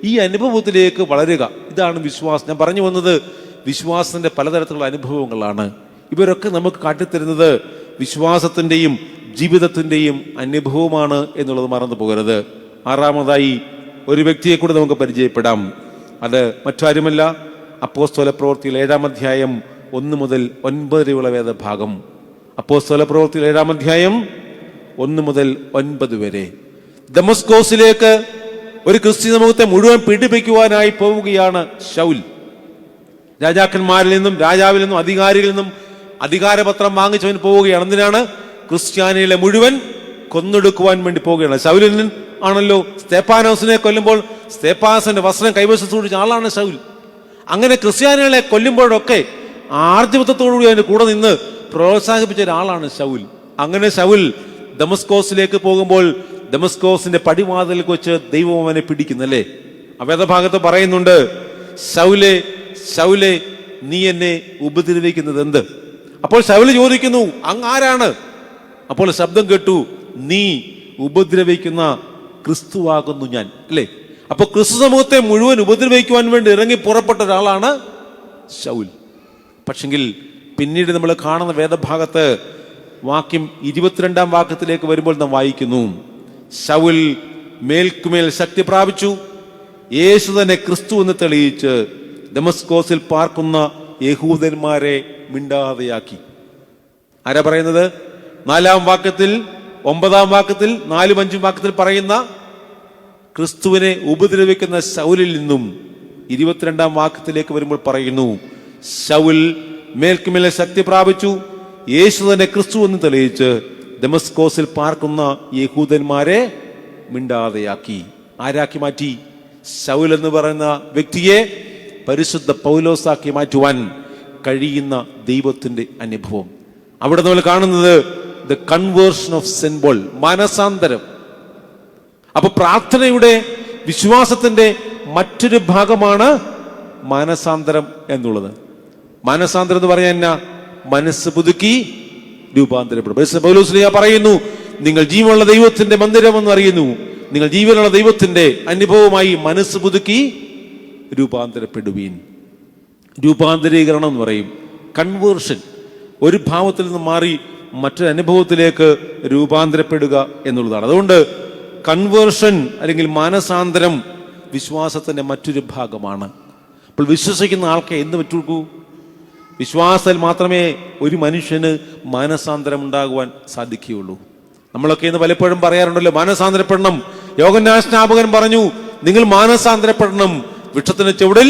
Speaker 2: ഈ അനുഭവത്തിലേക്ക് വളരുക, ഇതാണ് വിശ്വാസം. ഞാൻ പറഞ്ഞു വന്നത് വിശ്വാസത്തിന്റെ പലതരത്തിലുള്ള അനുഭവങ്ങളാണ്. ഇവരൊക്കെ നമുക്ക് കാട്ടിത്തരുന്നത് വിശ്വാസത്തിന്റെയും ജീവിതത്തിന്റെയും അനുഭവമാണ് എന്നുള്ളത് മറന്നു പോകരുത്. ആറാമതായി ഒരു വ്യക്തിയെ കൂടെ നമുക്ക് പരിചയപ്പെടാം. അത് മറ്റാരുമല്ല, അപ്പോസ്തല പ്രവൃത്തിയിൽ 7-ാം അധ്യായം 1 മുതൽ 9 വരെയുള്ള വേദഭാഗം. അപ്പോസ്തല പ്രവൃത്തിയിൽ 7-ാം അധ്യായം 1 മുതൽ 9 വരെ. ദമസ്കോസിലേക്ക് ഒരു ക്രിസ്ത്യ സമൂഹത്തെ മുഴുവൻ പീഡിപ്പിക്കുവാനായി പോവുകയാണ് ശൗൽ. രാജാക്കന്മാരിൽ നിന്നും, രാജാവിൽ നിന്നും, അധികാരികളിൽ നിന്നും അധികാരപത്രം വാങ്ങിച്ചവൻ പോവുകയാണ്. എന്തിനാണ്? ക്രിസ്ത്യാനികളെ മുഴുവൻ കൊന്നൊടുക്കുവാൻ വേണ്ടി പോവുകയാണ്. ശൗലിൽ ആണല്ലോ സ്തേഫാനോസിനെ കൊല്ലുമ്പോൾ സ്തേഫാനോസിന്റെ വസ്ത്രം കൈവശം സൂക്ഷിച്ച ആളാണ് ശൗൽ. അങ്ങനെ ക്രിസ്ത്യാനികളെ കൊല്ലുമ്പോഴൊക്കെ ആർജവത്വത്തോടുകൂടി അതിന്റെ കൂടെ നിന്ന് പ്രോത്സാഹിപ്പിച്ച ഒരാളാണ് ശൗൽ. അങ്ങനെ ശൗൽ ദമസ്കോസിലേക്ക് പോകുമ്പോൾ ദമസ്കോസിന്റെ പടിവാതിലേക്ക് വെച്ച് ദൈവം അവനെ പിടിക്കുന്നല്ലേ. ആ വേദഭാഗത്ത് പറയുന്നുണ്ട്, ശൗലേ ശൗലേ നീ എന്നെ ഉപദ്രവിക്കുന്നത് എന്ത്? അപ്പോൾ ശൗല് ചോദിക്കുന്നു, അങ്ങ് ആരാണ്? അപ്പോൾ ശബ്ദം കേട്ടു, നീ ഉപദ്രവിക്കുന്ന ക്രിസ്തുവാകുന്നു ഞാൻ, അല്ലേ? അപ്പൊ ക്രിസ്തു സമൂഹത്തെ മുഴുവൻ ഉപദ്രവിക്കുവാൻ വേണ്ടി ഇറങ്ങി പുറപ്പെട്ട ഒരാളാണ് ശൗൽ. പക്ഷെങ്കിൽ പിന്നീട് നമ്മൾ കാണുന്ന വേദഭാഗത്ത് വാക്യം 22-ാം വാക്യത്തിലേക്ക് വരുമ്പോൾ നാം വായിക്കുന്നു, ശൗൽ മേൽക്കുമേൽ ശക്തി പ്രാപിച്ചു, യേശു തന്നെ ക്രിസ്തു എന്ന് തെളിയിച്ച് ദമസ്കോസിൽ പാർക്കുന്ന യഹൂദന്മാരെ മിണ്ടാതെയാക്കി. ആരാ പറയുന്നത്? 4-ാം വാക്യത്തിൽ, 9-ാം വാക്യത്തിൽ, 4-ഉം 5-ഉം വാക്യത്തിൽ പറയുന്ന ക്രിസ്തുവിനെ ഉപദ്രവിക്കുന്ന ശൗലിൽ നിന്നും 22-ാം വാക്യത്തിലേക്ക് വരുമ്പോൾ പറയുന്നു, ശൗൽ മേൽക്കുമേലെ ശക്തി പ്രാപിച്ചു, യേശു തന്നെ ക്രിസ്തു എന്ന് തെളിയിച്ച് ദമസ്കോസിൽ പാർക്കുന്ന യഹൂദന്മാരെ മിണ്ടാതെയാക്കി. ആരാക്കി മാറ്റി? ശൗൽ എന്ന് പറയുന്ന വ്യക്തിയെ പരിശുദ്ധ പൗലോസാക്കി മാറ്റുവാൻ കഴിയുന്ന ദൈവത്തിന്റെ അനുഭവം. അവിടെ നമ്മൾ കാണുന്നത് ദ കൺവേർഷൻ ഓഫ് സിംബോൾ, മാനസാന്തരം. അപ്പൊ പ്രാർത്ഥനയുടെ, വിശ്വാസത്തിന്റെ മറ്റൊരു ഭാഗമാണ് മാനസാന്തരം എന്നുള്ളത്. മാനസാന്തരം എന്ന് പറയാൻ എന്നാ? മനസ്സ് പുതുക്കി രൂപാന്തരപ്പെടും. പൗലോസ് പറയുന്നു, നിങ്ങൾ ജീവനുള്ള ദൈവത്തിന്റെ മന്ദിരമെന്ന് അറിയുന്നു, നിങ്ങൾ ജീവനുള്ള ദൈവത്തിന്റെ അനുഭവമായി മനസ്സ് പുതുക്കി രൂപാന്തരപ്പെടുവീൻ. രൂപാന്തരീകരണം എന്ന് പറയും, കൺവേർഷൻ. ഒരു ഭാവത്തിൽ നിന്ന് മാറി മറ്റൊരു അനുഭവത്തിലേക്ക് രൂപാന്തരപ്പെടുക എന്നുള്ളതാണ്. അതുകൊണ്ട് കൺവേർഷൻ അല്ലെങ്കിൽ മാനസാന്തരം വിശ്വാസത്തിന്റെ മറ്റൊരു ഭാഗമാണ്. അപ്പോൾ വിശ്വസിക്കുന്ന ആൾക്ക് എന്ത് പറ്റൂ? വിശ്വാസത്തിൽ മാത്രമേ ഒരു മനുഷ്യന് മാനസാന്തരം ഉണ്ടാകുവാൻ സാധിക്കുകയുള്ളൂ. നമ്മളൊക്കെ ഇന്ന് പലപ്പോഴും പറയാറുണ്ടല്ലോ, മാനസാന്തരപ്പെടണം. യോഹന്നാൻ സ്നാപകൻ പറഞ്ഞു, നിങ്ങൾ മാനസാന്തരപ്പെടണം, വൃക്ഷത്തിന് ചുവടിൽ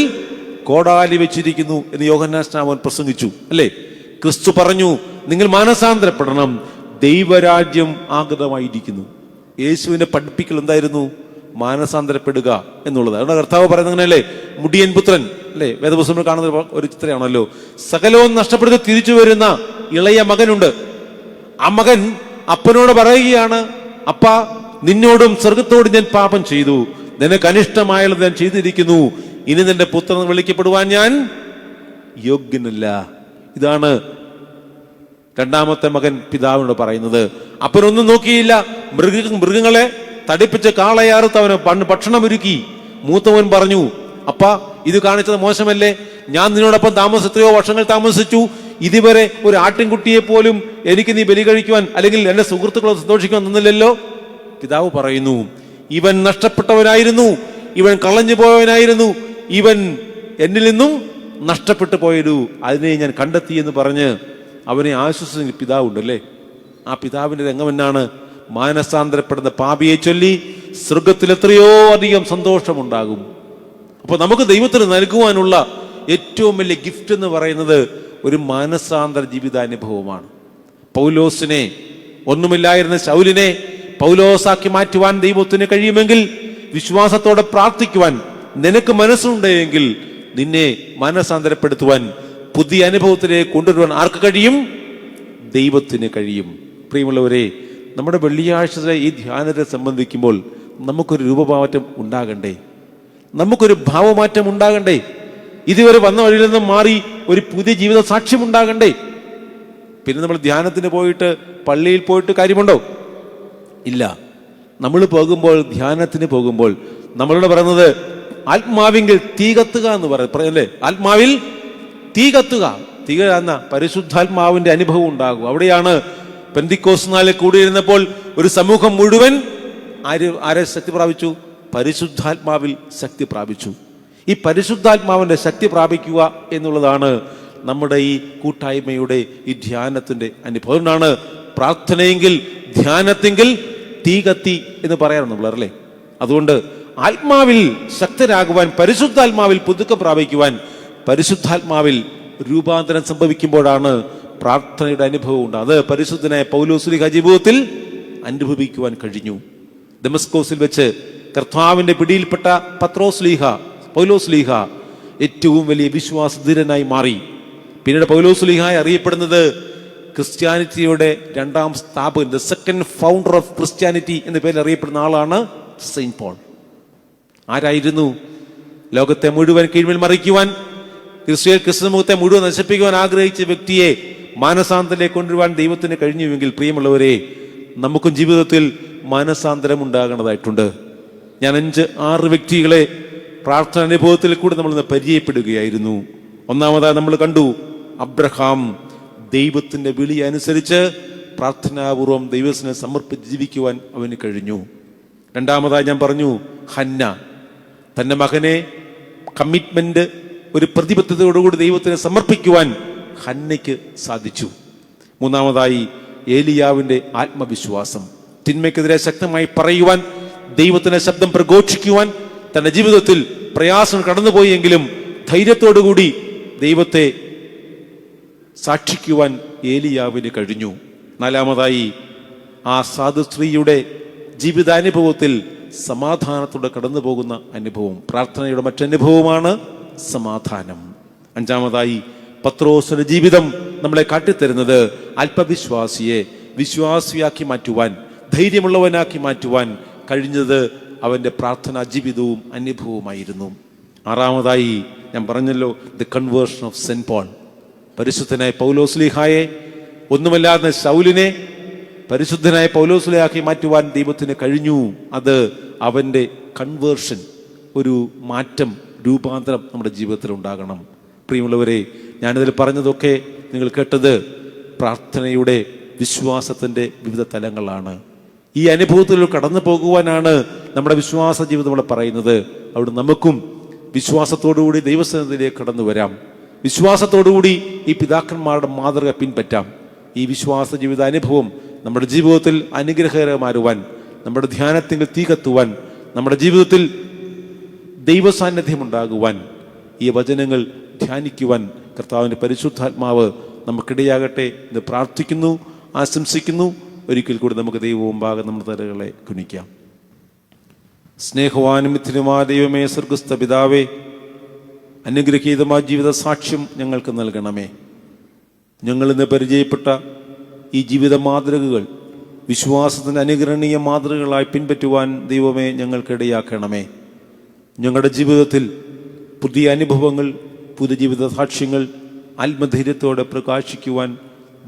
Speaker 2: കോടാലി വെച്ചിരിക്കുന്നു എന്ന് യോഹന്നാൻ സ്നാപകൻ പ്രസംഗിച്ചു, അല്ലേ? ക്രിസ്തു പറഞ്ഞു, നിങ്ങൾ മാനസാന്തരപ്പെടണം, ദൈവരാജ്യം ആഗതമായിരിക്കുന്നു. യേശുവിന്റെ പഠിപ്പിക്കൽ എന്തായിരുന്നു? മാനസാന്തരപ്പെടുക എന്നുള്ളത്. അതുകൊണ്ട് കർത്താവ് പറയുന്നത് അങ്ങനെയല്ലേ, മുടിയൻ പുത്രൻ, അല്ലേ? വേദപുസ്തകത്തിൽ കാണുന്ന ഒരു ചിത്രമാണല്ലോ. സകലവും നഷ്ടപ്പെടുത്തി തിരിച്ചു വരുന്ന ഇളയ മകനുണ്ട്. ആ മകൻ അപ്പനോട് പറയുകയാണ്, അപ്പാ, നിന്നോടും സ്വർഗത്തോടും ഞാൻ പാപം ചെയ്തു, നിനക്ക് അനിഷ്ടമായുള്ളത് ഞാൻ ചെയ്തിരിക്കുന്നു, ഇനി നിന്റെ പുത്രൻ വിളിക്കപ്പെടുവാൻ ഞാൻ യോഗ്യനല്ല. ഇതാണ് രണ്ടാമത്തെ മകൻ പിതാവിനോട് പറയുന്നത്. അപ്പനൊന്നും നോക്കിയില്ല, മൃഗങ്ങളെ തടിപ്പിച്ച് കാളയാറുത്ത് അവന് ഭക്ഷണം ഒരുക്കി. മൂത്തവൻ പറഞ്ഞു, അപ്പാ, ഇത് കാണിച്ചത് മോശമല്ലേ? ഞാൻ നിന്നോടൊപ്പം എത്രയോ വർഷങ്ങൾ താമസിച്ചു, ഇതുവരെ ഒരു ആട്ടിൻകുട്ടിയെ പോലും എനിക്ക് നീ ബലി കഴിക്കുവാൻ അല്ലെങ്കിൽ എന്റെ സുഹൃത്തുക്കളെ സന്തോഷിക്കുവാൻ തന്നില്ലല്ലോ. പിതാവ് പറയുന്നു, ഇവൻ നഷ്ടപ്പെട്ടവനായിരുന്നു, ഇവൻ കളഞ്ഞു പോയവനായിരുന്നു, ഇവൻ എന്നിൽ നിന്നും നഷ്ടപ്പെട്ടു പോയൊരു അതിനെ ഞാൻ കണ്ടെത്തി എന്ന് പറഞ്ഞ് അവനെ ആശ്വസിക്കുന്ന പിതാവുണ്ടല്ലേ. ആ പിതാവിന്റെ രംഗം എന്നാണ്? മാനസാന്തരപ്പെടുന്ന പാപിയെ ചൊല്ലി സ്വർഗത്തിൽ എത്രയോ അധികം സന്തോഷമുണ്ടാകും. അപ്പൊ നമുക്ക് ദൈവത്തിന് നൽകുവാനുള്ള ഏറ്റവും വലിയ ഗിഫ്റ്റ് എന്ന് പറയുന്നത് ഒരു മാനസാന്തര ജീവിതാനുഭവമാണ്. പൗലോസിനെ, ഒന്നുമില്ലായിരുന്ന ശൗലിനെ പൗലോസാക്കി മാറ്റുവാൻ ദൈവത്തിന് കഴിയുമെങ്കിൽ, വിശ്വാസത്തോടെ പ്രാർത്ഥിക്കുവാൻ നിനക്ക് മനസ്സുണ്ടെങ്കിൽ നിന്നെ മനസ്സാന്തരപ്പെടുത്തുവാൻ, പുതിയ അനുഭവത്തിലേക്ക് കൊണ്ടുവരുവാൻ ആർക്ക് കഴിയും? ദൈവത്തിന് കഴിയും. പ്രിയമുള്ളവരെ, നമ്മുടെ വെള്ളിയാഴ്ച ഈ ധ്യാനത്തെ സംബന്ധിക്കുമ്പോൾ നമുക്കൊരു രൂപമാറ്റം ഉണ്ടാകണ്ടേ? നമുക്കൊരു ഭാവമാറ്റം ഉണ്ടാകണ്ടേ? ഇതുവരെ വന്ന വഴിയിൽ നിന്നും മാറി ഒരു പുതിയ ജീവിത സാക്ഷ്യം ഉണ്ടാകണ്ടേ? പിന്നെ നമ്മൾ ധ്യാനത്തിന് പോയിട്ട് പള്ളിയിൽ പോയിട്ട് കാര്യമുണ്ടോ? ഇല്ല. നമ്മൾ പോകുമ്പോൾ, ധ്യാനത്തിന് പോകുമ്പോൾ നമ്മളോട് പറയുന്നത് ആത്മാവിങ്കിൽ തീ കത്തുക എന്ന് പറയല്ലേ? ആത്മാവിൽ തീ കത്തുക. തീ എന്ന പരിശുദ്ധാത്മാവിന്റെ അനുഭവം ഉണ്ടാകും. അവിടെയാണ് പെന്തിക്കോസ്ത് നാളിൽ കൂടിയിരുന്നപ്പോൾ ഒരു സമൂഹം മുഴുവൻ ആരെ ശക്തി പ്രാപിച്ചു? പരിശുദ്ധാത്മാവിൽ ശക്തി പ്രാപിച്ചു. ഈ പരിശുദ്ധാത്മാവിന്റെ ശക്തി പ്രാപിക്കുക എന്നുള്ളതാണ് നമ്മുടെ ഈ കൂട്ടായ്മയുടെ, ഈ ധ്യാനത്തിന്റെ അനുഭവം. അതുകൊണ്ടാണ് പ്രാർത്ഥനയെങ്കിൽ ധ്യാനത്തെങ്കിൽ തീ കത്തി എന്ന് പറയാറുണ്ട് നമ്മളല്ലേ. അതുകൊണ്ട് ആത്മാവിൽ ശക്തരാകുവാൻ, പരിശുദ്ധാത്മാവിൽ പുതുക്കം പ്രാപിക്കുവാൻ, പരിശുദ്ധാത്മാവിൽ രൂപാന്തരം സംഭവിക്കുമ്പോഴാണ് പ്രാർത്ഥനയുടെ അനുഭവം ഉണ്ട്. അത് പരിശുദ്ധനായ പൗലോസ്ലീഹ ജീവിതത്തിൽ അനുഭവിക്കുവാൻ കഴിഞ്ഞു. ദമസ്കോസിൽ വെച്ച് കർത്താവിന്റെ പിടിയിൽപ്പെട്ട പൗലോസ്ലീഹ ഏറ്റവും വലിയ വിശ്വാസധീരനായി മാറി. പിന്നീട് പൗലോസ്ലീഹ അറിയപ്പെടുന്നത് ക്രിസ്ത്യാനിറ്റിയുടെ രണ്ടാം സ്ഥാപകൻ, the second founder of Christianity എന്ന പേരിൽ അറിയപ്പെടുന്ന ആളാണ് സെയിന്റ് പോൾ. ആരായിരുന്നു? ലോകത്തെ മുഴുവൻ കീഴ്മേൽ മറിക്കുവാൻ, ക്രിസ്തുമുഖത്തെ മുഴുവൻ നശിപ്പിക്കുവാൻ ആഗ്രഹിച്ച വ്യക്തിയെ മാനസാന്തരത്തിലേക്ക് കൊണ്ടുവരുവാൻ ദൈവത്തിന് കഴിഞ്ഞുവെങ്കിൽ, പ്രിയമുള്ളവരെ, നമുക്കും ജീവിതത്തിൽ മാനസാന്തരം ഉണ്ടാകേണ്ടതായിട്ടുണ്ട്. ഞാൻ 5-6 വ്യക്തികളെ പ്രാർത്ഥന അനുഭവത്തിൽ കൂടെ നമ്മളിന്ന് പരിചയപ്പെടുകയായിരുന്നു. ഒന്നാമതായി നമ്മൾ കണ്ടു, അബ്രഹാം ദൈവത്തിന്റെ വിളി അനുസരിച്ച് പ്രാർത്ഥനാപൂർവം ദൈവത്തിനെ സമർപ്പിച്ച് ജീവിക്കുവാൻ അവന് കഴിഞ്ഞു. രണ്ടാമതായി ഞാൻ പറഞ്ഞു, ഹന്ന തന്റെ മകനെ കമ്മിറ്റ്മെന്റ്, ഒരു പ്രതിബദ്ധതയോടുകൂടി ദൈവത്തിനെ സമർപ്പിക്കുവാൻ ഹന്നയ്ക്ക് സാധിച്ചു. മൂന്നാമതായി ഏലിയാവിന്റെ ആത്മവിശ്വാസം, തിന്മയ്ക്കെതിരെ ശക്തമായി പറയുവാൻ, ദൈവത്തിന്റെ ശബ്ദം പ്രഘോഷിക്കുവാൻ, തന്റെ ജീവിതത്തിൽ പ്രയാസം കടന്നുപോയെങ്കിലും ധൈര്യത്തോടുകൂടി ദൈവത്തെ സാക്ഷിക്കുവാൻ ഏലിയാവിന് കഴിഞ്ഞു. നാലാമതായി ആ സാധു സ്ത്രീയുടെ ജീവിതാനുഭവത്തിൽ സമാധാനത്തോടെ കടന്നു പോകുന്ന അനുഭവം, പ്രാർത്ഥനയുടെ മറ്റനുഭവമാണ് സമാധാനം. അഞ്ചാമതായി പത്രോസിന്റെ ജീവിതം നമ്മളെ കാട്ടിത്തരുന്നത് അല്പവിശ്വാസിയെ വിശ്വാസിയാക്കി മാറ്റുവാൻ, ധൈര്യമുള്ളവനാക്കി മാറ്റുവാൻ കഴിഞ്ഞത് അവന്റെ പ്രാർത്ഥനാ ജീവിതവും അനുഭവവുമായിരുന്നു. ആറാമതായി ഞാൻ പറഞ്ഞല്ലോ, the conversion of Saint Paul. പരിശുദ്ധനായ പൗലോസ്ലീഹായെ, ഒന്നുമല്ലാതെ ശൗലിനെ പരിശുദ്ധനായ പൗലോസ്ലീഹാക്കി മാറ്റുവാൻ ദൈവത്തിന് കഴിഞ്ഞു. അത് അവന്റെ കൺവേർഷൻ, ഒരു മാറ്റം, രൂപാന്തരം നമ്മുടെ ജീവിതത്തിൽ ഉണ്ടാകണം. പ്രിയമുള്ളവരെ, ഞാനിതിൽ പറഞ്ഞതൊക്കെ നിങ്ങൾ കേട്ടത് പ്രാർത്ഥനയുടെ, വിശ്വാസത്തിന്റെ വിവിധ തലങ്ങളാണ്. ഈ അനുഭവത്തിൽ കടന്നു പോകുവാനാണ് നമ്മുടെ വിശ്വാസ ജീവിതം നമ്മൾ പറയുന്നത്. അവിടെ നമുക്കും വിശ്വാസത്തോടുകൂടി ദൈവസന്നിധിയിലേക്ക് കടന്നു വരാം. വിശ്വാസത്തോടുകൂടി ഈ പിതാക്കന്മാരുടെ മാതൃക പിൻപറ്റാം. ഈ വിശ്വാസ ജീവിത അനുഭവം നമ്മുടെ ജീവിതത്തിൽ അനുഗ്രഹകരമാരുവാൻ, നമ്മുടെ ധ്യാനത്തിൽ തീ കത്തുവാൻ, നമ്മുടെ ജീവിതത്തിൽ ദൈവസാന്നിധ്യം ഉണ്ടാകുവാൻ, ഈ വചനങ്ങൾ ധ്യാനിക്കുവാൻ കർത്താവിൻ്റെ പരിശുദ്ധാത്മാവ് നമുക്കിടയാകട്ടെ എന്ന് പ്രാർത്ഥിക്കുന്നു, ആശംസിക്കുന്നു. ഒരിക്കൽ കൂടി നമുക്ക് ദൈവമുമ്പാകെ നമ്മുടെ തലകളെ കുനിക്കാം. സ്നേഹവാനും മിഥുനുമായ ദൈവമേ, സ്വർഗ്ഗസ്ഥ പിതാവേ, അനുഗ്രഹീതമായ ജീവിത സാക്ഷ്യം ഞങ്ങൾക്ക് നൽകണമേ. ഞങ്ങളിന്ന് പരിചയപ്പെട്ട ഈ ജീവിത മാതൃകകൾ വിശ്വാസത്തിൻ്റെ അനുകരണീയ മാതൃകകളായി പിൻപറ്റുവാൻ ദൈവമേ ഞങ്ങൾക്കിടയാക്കണമേ. ഞങ്ങളുടെ ജീവിതത്തിൽ പുതിയ അനുഭവങ്ങൾ, പുതിയ ജീവിത സാക്ഷ്യങ്ങൾ ആത്മധൈര്യത്തോടെ പ്രകാശിക്കുവാൻ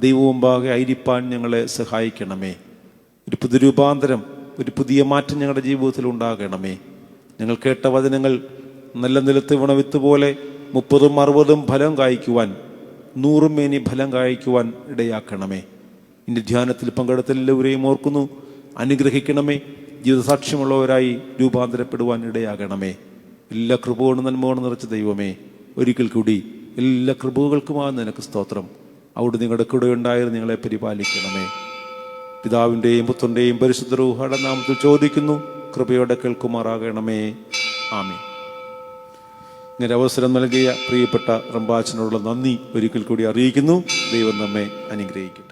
Speaker 2: ദൈവമുമ്പാകെ ആയിരിക്കാൻ ഞങ്ങളെ സഹായിക്കണമേ. ഒരു പുതിയ രൂപാന്തരം, ഒരു പുതിയ മാറ്റം ഞങ്ങളുടെ ജീവിതത്തിൽ ഉണ്ടാകണമേ. ഞങ്ങൾ കേട്ട വചനങ്ങൾ നല്ല നിലത്ത് വീണ വിത്ത് പോലെ 30-60 ഫലം കായ്ക്കുവാൻ, 100 മേനി ഫലം കായ്ക്കുവാൻ ഇടയാക്കണമേ. ഇൻ്റെ ധ്യാനത്തിൽ പങ്കെടുത്ത എല്ലാവരെയും ഓർക്കുന്നു, അനുഗ്രഹിക്കണമേ. ജീവിതസാക്ഷ്യമുള്ളവരായി രൂപാന്തരപ്പെടുവാൻ ഇടയാകണമേ. എല്ലാ കൃപകളും നന്മകളും നിറച്ച ദൈവമേ, ഒരിക്കൽ കൂടി എല്ലാ കൃപകൾക്കുമാണ് നിനക്ക് സ്തോത്രം. അവിടെ നിങ്ങളുടെ കൂടെ ഉണ്ടായിരുന്നു നിങ്ങളെ പരിപാലിക്കണമേ. പിതാവിൻ്റെയും പുത്രൻ്റെയും പരിശുദ്ധ റൂഹായുടെ നാമത്തിൽ ചോദിക്കുന്നു, കൃപയോടെ കേൾക്കുമാറാകണമേ. ആമേൻ. ഇങ്ങനെ അവസരം നൽകിയ പ്രിയപ്പെട്ട റംബാച്ചനോടുള്ള നന്ദി ഒരിക്കൽ കൂടി അറിയിക്കുന്നു. ദൈവം നമ്മെ അനുഗ്രഹിക്കട്ടെ.